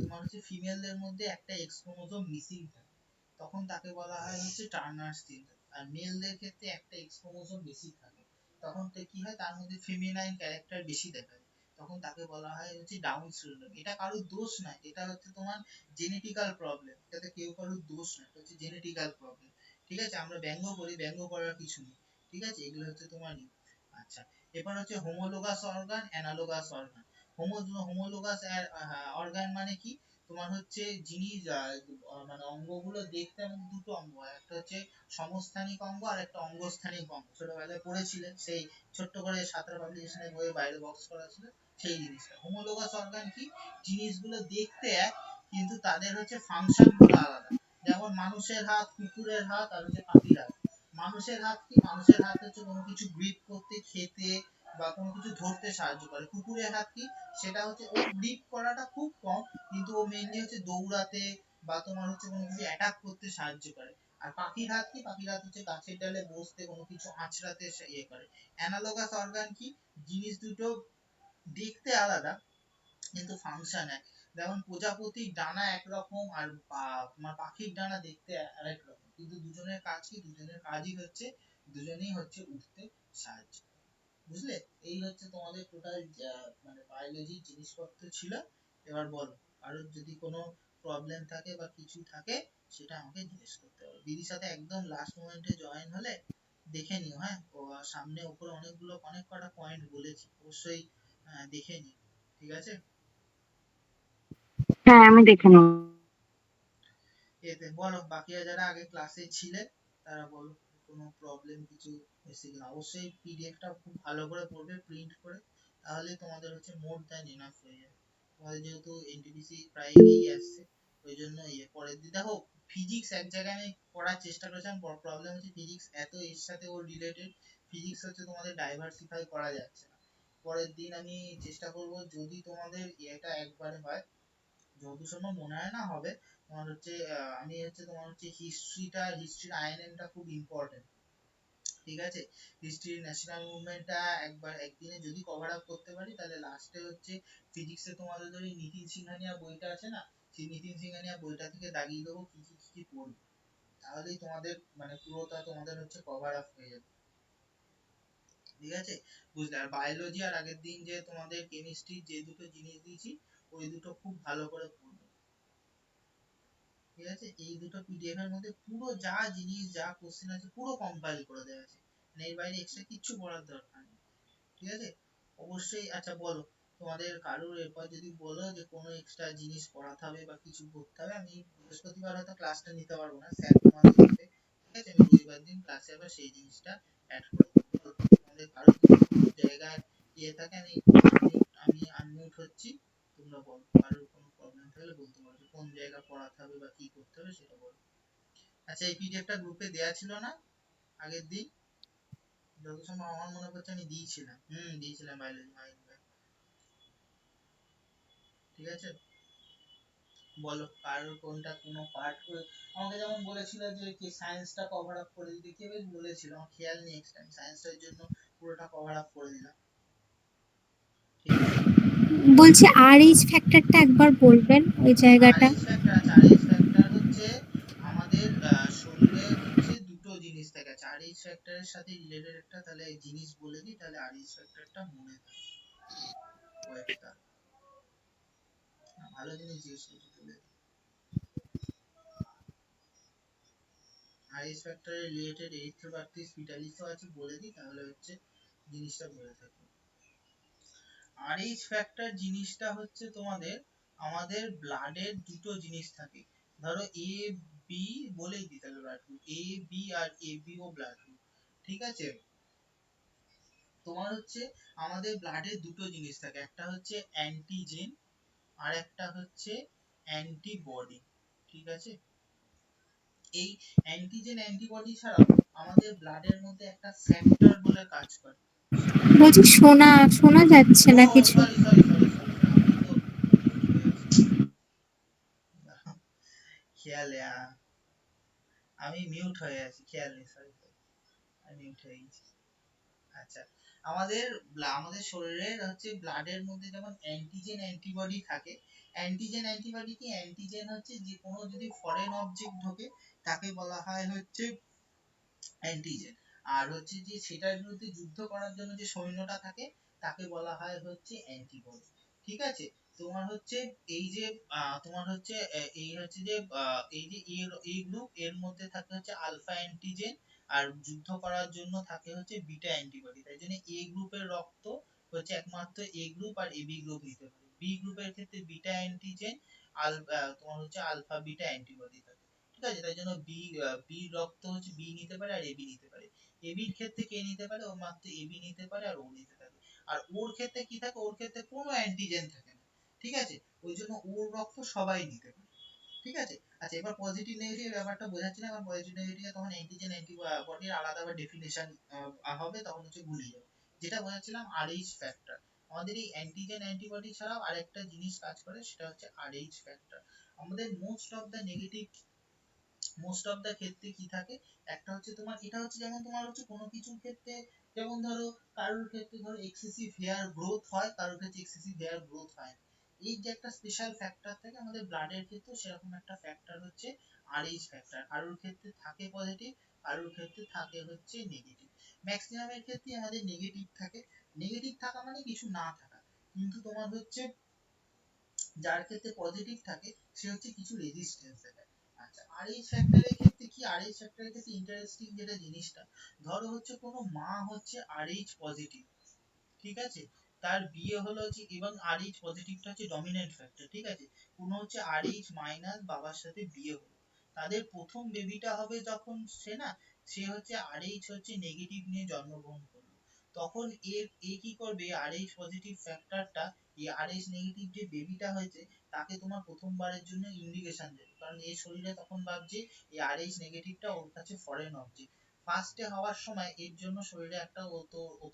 তোমার হচ্ছে ফিমেলদের মধ্যে একটা এক্স ক্রোমোজোম মিসিং থাকে, তখন তাকে বলা হয় হচ্ছে টার্নার সিনড্রোম। আর মেলদের ক্ষেত্রে একটা এক্স ক্রোমোজোম বেশি থাকে, তখন কি হয় তার মধ্যে ফেমিনাইন ক্যারেক্টার বেশি দেখা যায়, তখন তাকে বলা হয় হচ্ছে ডাউন সিনড্রোম। এটা কারোর দোষ নয়, এটা হচ্ছে তোমার জেনেটিক্যাল প্রবলেম, এটাতে কেউ কারোর দোষ নয়, এটা হচ্ছে জেনেটিক্যাল প্রবলেম। ঠিক আছে, আমরা ব্যঙ্গ করি, ব্যঙ্গ করার কিছু নেই। ঠিক আছে, এগুলো হচ্ছে তোমার আচ্ছা, এবার হচ্ছে homologous organ analogous organ. Homologous organ মানে কি, তোমার হচ্ছে জিনিস মানে অঙ্গগুলো দেখতে আমাদের দুটো অঙ্গ হয়, একটা হচ্ছে সমস্থানিক অঙ্গ আর একটা অঙ্গস্থানিক অঙ্গ, ছোটবেলায় পড়েছিলেন সেই ছোট্ট করে সাঁতার পাবলিকেশনের বইয়ে বাইরে বক্স করা ছিল সেই জিনিসটা। হোমোলোগাস অর্গান কি, জিনিসগুলো দেখতে এক কিন্তু তাদের হচ্ছে ফাংশন গুলো আলাদা। যেমন মানুষের হাত, কুকুরের হাত আর হচ্ছে পাখির হাত। মানুষের হাত কি, মানুষের হাত হচ্ছে কোনো কিছু গ্রিপ করতে, খেতে বা কোনো কিছু ধরতে সাহায্য করে। কুকুরের হাত কি, সেটা হচ্ছে ও গ্রিপ করাটা খুব কম, কিন্তু ও মেইনলি হচ্ছে দৌড়াতে বা তোমার হচ্ছে কোনো কিছু অ্যাটাক করতে সাহায্য করে। আর পাখির হাত কি, পাখির হাত হচ্ছে গাছের ডালে বসতে, কোনো কিছু আঁচড়াতে করে। অ্যানালগাস অর্গান কি, জিনিস দুটো দেখতে আলাদা কিন্তু ফাংশন এক। যেমন প্রজাপতির ডানা একরকম আর তোমার পাখির ডানা দেখতে আরেক রকম, কিন্তু দুজনের কাজ কি, দুজনের কাজই হচ্ছে দুজনেই হচ্ছে উঠতে সাহায্য। বুঝলে, এই হচ্ছে তোমাদের টোটাল মানে বায়োলজির জিনিসপত্র ছিল। এবার বলো, আর যদি কোনো প্রবলেম থাকে বা কিছু থাকে সেটা আমাকে জিজ্ঞেস করতে হবে। দিদির সাথে একদম লাস্ট মোমেন্টে জয়েন হলে দেখে নিও, হ্যাঁ, ও সামনে উপরে অনেক কটা পয়েন্ট বলেছি, অবশ্যই দেখে নিও। ঠিক আছে, হ্যাঁ, আমি দেখে নেবো। এতে বলো বাকিরা যারা আগে ক্লাসে ছিলে তারা বলো কোনো প্রবলেম কিছু এসে কিনা। অবশ্যই পিডিএফটা খুব ভালো করে পড়বে প্রিন্ট করে, তাহলে তোমাদের হচ্ছে মোর দ্যান এনাফ হয়ে যাবে। তোমাদের যেহেতু এনটিপিসি প্রায় এগিয়ে আসছে, ওই জন্য পরের দিন দেখো ফিজিক্স এক জায়গায় আমি পড়ার চেষ্টা করেছিলাম, বড় প্রবলেম হচ্ছে ফিজিক্স এত এর সাথে ওর রিলেটেড, ফিজিক্স হচ্ছে তোমাদের ডাইভার্সিফাই করা যাচ্ছে না। পরের দিন আমি চেষ্টা করব যদি তোমাদের এটা একবারে হয়, যতদূর সম্ভব মনে হয় না হবে, তোমার হচ্ছে আমি হচ্ছে তোমার হচ্ছে হিস্ট্রির আইএনএমটা খুব ইম্পর্টেন্ট। ঠিক আছে, হিস্ট্রি ন্যাশনাল মুভমেন্টটা একবার একদিনে যদি কভার আপ করতে পারি তাহলে লাস্টে হচ্ছে ফিজিক্সে তোমাদের ওই নিতিন সিংহানিয়া বইটা আছে না, সেই নিতিন সিংহানিয়া বইটা থেকে দাগিয়ে দেবো কি কি কি পড়বে, তাহলেই তোমাদের মানে পুরোটা তোমাদের হচ্ছে কভার আপ হয়ে যাবে। ঠিক আছে, বুঝলে? আর বায়োলজি আর আগের দিন যে তোমাদের কেমিস্ট্রি যে দুটো জিনিস দিয়েছি ওই দুটো খুব ভালো করে পড়বে। ঠিক আছে, এই দুটো পিডিএফ এর মধ্যে পুরো যা জিনিস যা কোশ্চেন আছে পুরো কম্পাইল করে দেওয়া আছে, মানে এর বাইরে এক্সট্রা কিচ্ছু পড়ার দরকার নেই। ঠিক আছে, অবশ্যই। আচ্ছা বলো, তোমাদের কারোর এরপর যদি বলো যে কোনো এক্সট্রা জিনিস পড়াতে হবে বা কিছু করতে হবে, আমি বৃহস্পতিবার হয়তো ক্লাসটা নিতে পারবো না, স্যার তোমাদের নেবে। ঠিক আছে, আমি রবিবার দিন ক্লাসে আবার সেই জিনিসটা অ্যাড করে দেবো। বলো, তোমাদের কারোর যদি কোনো জায়গায় ইয়ে থাকে, আমি আমি আনমিউট হচ্ছি, তোমরা বলো, কারোর কোনো প্রবলেম থাকলে বলতে পারো যে কোন জায়গা পড়াতে হবে বা কি করতে হবে সেটা বলো। আচ্ছা, এই পিডিএফটা গ্রুপে দেওয়া ছিল না আগের দিন? যত সময় আমার মনে পড়ছে আমি দিয়েছিলাম, দিয়েছিলাম বায়োলজি মাইন্ড। ঠিক আছে, বলো কার কোনটা কোনো পার্ট করে আমাকে যেমন বলেছিল যে কি সায়েন্সটা কভার আপ করে দিতে, কে বেশ বলেছিল, আমার খেয়াল নেই, নেক্সট টাইম সায়েন্সটার জন্য পুরোটা কভার আপ করে দিলাম। ঠিক আছে, বলছি আরএইচ ফ্যাক্টরটা একবার বলবেন ওই জায়গাটা। আরএইচ ফ্যাক্টর আছে, আরএইচ ফ্যাক্টর হচ্ছে আমাদের শরীরে হচ্ছে দুটো জিনিস থাকে, আছে আরএইচ ফ্যাক্টরের সাথে রিলেটেড একটা তাহলে জিনিস বলে দিই, তাহলে আরএইচ ফ্যাক্টরটা মনে থাকে কয়েকটা। ভালো জিনিস জিজ্ঞেস করছি, বলে দিই। আরএইচ ফ্যাক্টরের রিলেটেড এরিথ্রোবাক্টিস ফিটালিসও আছে, বলে দিই তাহলে হচ্ছে জিনিসটা বলে থাকবে। আরএইচ ফ্যাক্টর জিনিসটা হচ্ছে তোমাদের আমাদের ব্লাডের দুটো জিনিস থাকে, ধরো এ বি বলেই দিই তাহলে ব্লাড গ্রুপ এ বি, আর A B O blood group. ঠিক আছে, তোমার হচ্ছে আমাদের ব্লাডে দুটো জিনিস থাকে, একটা হচ্ছে অ্যান্টিজেন আর একটা হচ্ছে অ্যান্টিবডি। ঠিক আছে, এই অ্যান্টিজেন অ্যান্টিবডি ছাড়াও আমাদের ব্লাডের মধ্যে একটা ফ্যাক্টর বলে কাজ করে, সেটা বলছি শোনা শোনা যাচ্ছে ও না কিছু। সরি সরি সরি সরি, আমি তো মিউট হয়ে আছি, খেয়াল আমি মিউট হয়ে আছি, খেয়াল নেই, সরি সরি, আমি মিউট হয়ে গেছি। আচ্ছা, আমাদের আমাদের শরীরের হচ্ছে ব্লাডের মধ্যে যেমন অ্যান্টিজেন অ্যান্টিবডি থাকে, অ্যান্টিজেন অ্যান্টিবডি কি, অ্যান্টিজেন হচ্ছে যে কোনো যদি ফরেন অবজেক্ট ঢোকে তাকে বলা হয় হচ্ছে অ্যান্টিজেন, আর হচ্ছে যে সেটার বিরুদ্ধে যুদ্ধ করার জন্য যে সৈন্যটা থাকে তাকে বলা হয় হচ্ছে অ্যান্টিবডি। ঠিক আছে, তোমার হচ্ছে এই যে তোমার হচ্ছে এই হচ্ছে যে এই যে এই গ্রুপ এর মধ্যে থাকে হচ্ছে আলফা অ্যান্টিজেন, আর যুদ্ধ করার জন্য থাকে হচ্ছে বিটা অ্যান্টিবডি, তাই জন্য এ গ্রুপের রক্ত হচ্ছে একমাত্র এ গ্রুপ আর এবি গ্রুপ নিতে পারে, বি গ্রুপের ক্ষেত্রে বিটা অ্যান্টিজেন তোমার হচ্ছে আলফা বিটা অ্যান্টিবডি থাকে। ঠিক আছে, তাই জন্য বি বি রক্ত হচ্ছে বি নিতে পারে আর এবি নিতে পারে, এবির ক্ষেত্রে কে নিতে পারে, ও মাত্র এবি নিতে পারে আর ও নিতে পারে। আর ওর ক্ষেত্রে কি থাকে, ওর ক্ষেত্রে কোনো অ্যান্টিজেন থাকে না। ঠিক আছে, ওই জন্য ওর রক্ত সবাই নিতে পারে। ঠিক আছে, আচ্ছা এবার পজিটিভ নেগেটিভ ব্যাপারটা বোঝাচ্ছি না, কারণ পজিটিভ নেগেটিভ তখন অ্যান্টিজেন অ্যান্টিবডির আলাদা আবার ডেফিনেশন হবে, তখন হচ্ছে ভুলিয়ে যাবে। যেটা বোঝাচ্ছিলাম আরএইচ ফ্যাক্টর, আমাদের এই অ্যান্টিজেন অ্যান্টিবডি ছাড়াও আরেকটা জিনিস কাজ করে, সেটা হচ্ছে আরএইচ ফ্যাক্টর। আমাদের মোস্ট অফ দা ক্ষেত্রে কি থাকে, একটা হচ্ছে তোমার এটা হচ্ছে যেমন তোমার হচ্ছে কোনো কিছুর ক্ষেত্রে, যেমন ধরো কারোর ক্ষেত্রে ধরো এক্সেসিভ হেয়ার গ্রোথ হয়, কারোর ক্ষেত্রে এক্সেসিভ হেয়ার গ্রোথ হয় না। এই যে একটা স্পেশাল ফ্যাক্টর থাকে আমাদের ব্লাডের ক্ষেত্রে, সেরকম একটা ফ্যাক্টর হচ্ছে আরএইচ ফ্যাক্টর, কারোর ক্ষেত্রে থাকে পজিটিভ, কারোর ক্ষেত্রে থাকে হচ্ছে নেগেটিভ। ম্যাক্সিমামের ক্ষেত্রে আমাদের নেগেটিভ থাকে, নেগেটিভ থাকা মানে কিছু না থাকা, কিন্তু তোমার হচ্ছে যার ক্ষেত্রে পজিটিভ থাকে সে হচ্ছে কিছু রেজিস্ট্যান্স দেখায়। আচ্ছা, আরএইচ ফ্যাক্টরের ক্ষেত্রে কি, আরএইচ ফ্যাক্টরের ক্ষেত্রে ইন্টারেস্টিং যেটা জিনিসটা, ধরো হচ্ছে কোনো মা হচ্ছে আরএইচ পজিটিভ, ঠিক আছে, তার বিয়ে হলো হচ্ছে, এবং আরএইচ পজিটিভটা হচ্ছে ডমিনেন্ট ফ্যাক্টর, ঠিক আছে, কোনো হচ্ছে আরএইচ মাইনাস বাবার সাথে বিয়ে হলো, তাদের প্রথম বেবিটা হবে যখন সে না, সে হচ্ছে আরএইচ হচ্ছে নেগেটিভ নিয়ে জন্মগ্রহণ করলো, তখন এ কি করবে, আরএইচ পজিটিভ ফ্যাক্টরটা এই আরএইচ নেগেটিভ যে বেবিটা হয়েছে তাকে তোমার প্রথমবারের জন্য ইন্ডিকেশন দেবে, কারণ এই শরীরে তখন ভাবছে এই আরএইচ নেগেটিভটা ওর কাছে ফরেন অবজেক্ট, ফার্স্টে হওয়ার সময় এর জন্য শরীরে একটা ও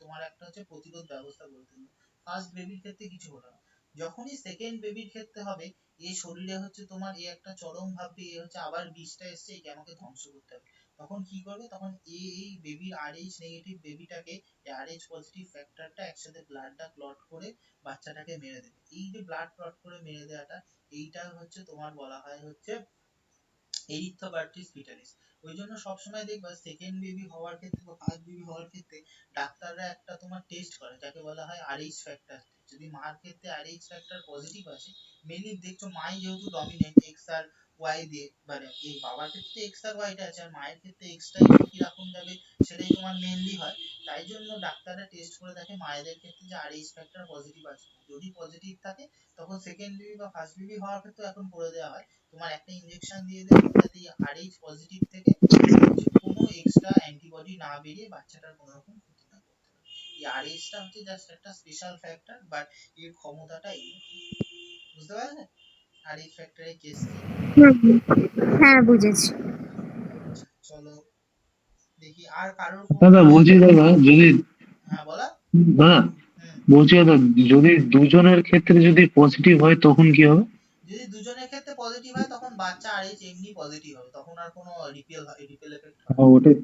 তোমার একটা হচ্ছে প্রতিরোধ ব্যবস্থা গড়ে তুললো, ফার্স্ট বেবির ক্ষেত্রে কিছু হলো না। যখনই সেকেন্ড বেবির ক্ষেত্রে হবে, এই শরীরে হচ্ছে তোমার এই একটা চরম ভাববে, এ হচ্ছে আবার বিষটা এসছে, একে আমাকে ধ্বংস করতে হবে, তখন কি করবে, তখন এই বেবির আরএইচ নেগেটিভ বেবিটাকে আরএইচ পজিটিভ ফ্যাক্টরটা একসাথে ব্লাডটা ক্লট করে বাচ্চাটাকে মেরে দেবে। এই যে ব্লাড ক্লট করে মেরে দেওয়াটা, এইটা হচ্ছে তোমার বলা হয় হচ্ছে এরিথ্রোবার্টিস ফিটালিস। ওই জন্য সবসময় দেখবা সেকেন্ড বেবি হওয়ার ক্ষেত্রে বা ফার্স্ট বেবি হওয়ার ক্ষেত্রে ডাক্তাররা একটা তোমার টেস্ট করে যাকে বলা হয় আরএইচ ফ্যাক্টর। যদি মার ক্ষেত্রে আরএইচ ফ্যাক্টর পজিটিভ আসে, মেনলি দেখছো মাই যেহেতু ডমিনেন্ট এক্স আর ওয়াই দিয়ে, মানে এই বাবার ক্ষেত্রে এক্স আর ওয়াইটা আছে, আর মায়ের ক্ষেত্রে এক্সটা একটু কিরকম যাবে সেটাই তোমার মেনলি হয়। তাই জন্য ডাক্তাররা টেস্ট করে দেখে মায়েদের ক্ষেত্রে যে আরএইচ ফ্যাক্টর পজিটিভ আছে, যদি পজিটিভ থাকে তখন সেকেন্ড বেবি বা ফার্স্ট বেবি হওয়ার ক্ষেত্রে এখন করে দেওয়া হয় তোমার একটা ইনজেকশন দিয়ে দেবে যাতে আরএইচ পজিটিভ থেকে হচ্ছে কোনো এক্সট্রা অ্যান্টিবডি না বেরিয়ে বাচ্চাটার কোনো রকম ক্ষতি না করতে পারে। এই আরএইচটা হচ্ছে জাস্ট একটা স্পেশাল ফ্যাক্টর, বাট এর ক্ষমতাটা এই, বুঝতে পারলে আরএইচ ফ্যাক্টরের কেস কি? হুম হুম। হ্যাঁ বুঝেছি। আচ্ছা চলো দেখি আর কারোর কোনো দাদা বলছি প্রশ্ন। দাদা যদি, হ্যাঁ বলা। দাদা হুম। বলছি দাদা, যদি দুজনের ক্ষেত্রে যদি পজিটিভ হয় তখন কি হবে? যদি দুজনের ক্ষেত্রে পজিটিভ হয় তখন বাচ্চা আরএইচ এমনি পজিটিভ হবে, তখন আর কোনো রিপেল এফেক্ট হবে হ্যাঁ, না। ওটাই।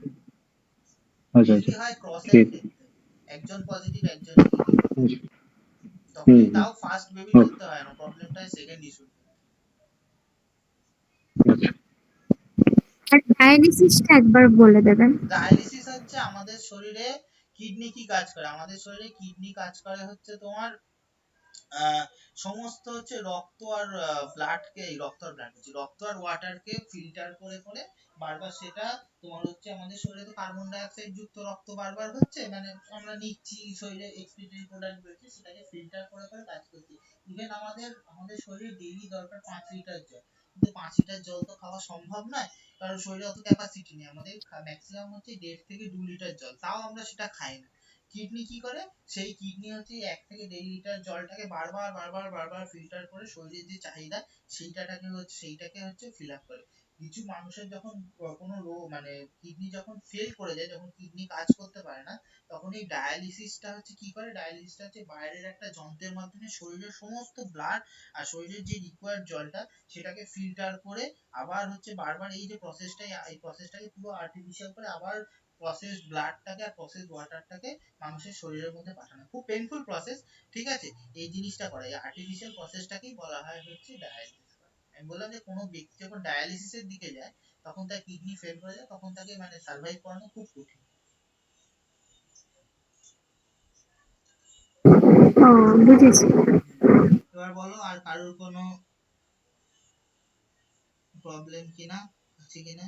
আচ্ছা যদি আচ্ছা, হয় ক্রসের ঠিক ক্ষেত্রে একজন পজিটিভ একজন নেগেটিভ, আছে। তখন হুম ওই হুম। তাও ফার্স্ট বেবির ওকে, ক্ষেত্রে হয় না, প্রবলেমটা সেকেন্ড ইস্যু। আচ্ছা। আর ডায়ালিসিসটা একবার বলে দেবেন। ডায়ালিসিস হচ্ছে আমাদের শরীরে কিডনি কি কাজ করে, আমাদের শরীরে কিডনি কাজ করে হচ্ছে তোমার আহ, সমস্ত হচ্ছে রক্ত আর ব্লাডকে, রক্ত আর ওয়াটারকে ফিল্টার করে করে বারবার সেটা তোমার হচ্ছে আমাদের শরীরে তো কার্বন ডাই অক্সাইড যুক্ত রক্ত বারবার হচ্ছে, মানে আমরা নিচ্ছি শরীরে এক্সপিরিয়েন্স প্রোডাক্ট বেরোচ্ছে, সেটাকে ফিল্টার করে করে কাজ করছি। ইভেন আমাদের আমাদের শরীরে ডেইলি দরকার 5 লিটার জল, কিন্তু 5 লিটার জল তো খাওয়া সম্ভব নয়, কারণ শরীরে অত ক্যাপাসিটি নেই। আমাদের ম্যাক্সিমাম হচ্ছে 1.5 থেকে 2 লিটার জল, তাও আমরা সেটা খাই না। কিডনি কি করে, সেই কিডনি হচ্ছে 1 থেকে 1.5 লিটার জলটাকে বারবার বারবার বারবার ফিল্টার করে শরীরের যে চাহিদা সেইটাকে হচ্ছে ফিল আপ করে। কিছু মানুষের যখন কোনো রোগ মানে কিডনি যখন ফেল করে যায়, যখন কিডনি কাজ করতে পারে না, তখন এই ডায়ালিসিসটা হচ্ছে কি করে, ডায়ালিসিসটা হচ্ছে বাইরের একটা যন্ত্রের মাধ্যমে শরীরের সমস্ত ব্লাড আর শরীরের যে রিকোয়ার্ড জলটা সেটাকে ফিল্টার করে আবার হচ্ছে বারবার এই প্রসেসটাকে পুরো আর্টিফিশিয়াল করে আবার প্রসেস ব্লাডটাকে আর প্রসেস ওয়াটারটাকে মানুষের শরীরের মধ্যে পাঠানো, খুব পেইনফুল প্রসেস। ঠিক আছে, এই জিনিসটা করে এই আর্টিফিশিয়াল প্রসেসটাকেই বলা হয় হচ্ছে ডায়ালিসিস। আমি বললাম যে কোনো ব্যক্তি যখন ডায়ালিসিসের দিকে যায় তখন তার কিডনি ফেল করে যায়, তখন তাকে মানে সার্ভাইভ করানো খুব কঠিন। ও বুঝেছি। এবার বলো আর কারোর কোনো প্রবলেম কিনা, আছে কিনা।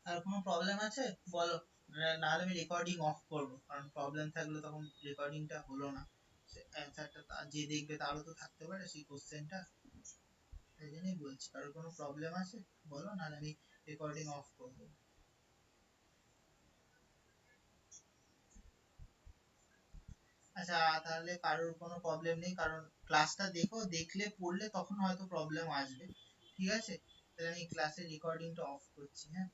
আর কোনো প্রবলেম আছে বলো, নাহলে আমি রেকর্ডিং অফ করবো, কারণ প্রবলেম থাকলে তখন রেকর্ডিংটা হলো না, অ্যান্সারটা যে দেখবে তারও তো থাকতে পারে সেই কোশ্চেনটা, এই জন্যই বলছি কারোর কোনো প্রবলেম আছে বলো, নাহলে আমি রেকর্ডিং অফ করবো। আচ্ছা তাহলে কারোর কোনো প্রবলেম নেই, কারণ ক্লাসটা দেখো, দেখলে পড়লে তখন হয়তো প্রবলেম আসবে। ঠিক আছে, তাহলে আমি ক্লাসের রেকর্ডিংটা অফ করছি, হ্যাঁ।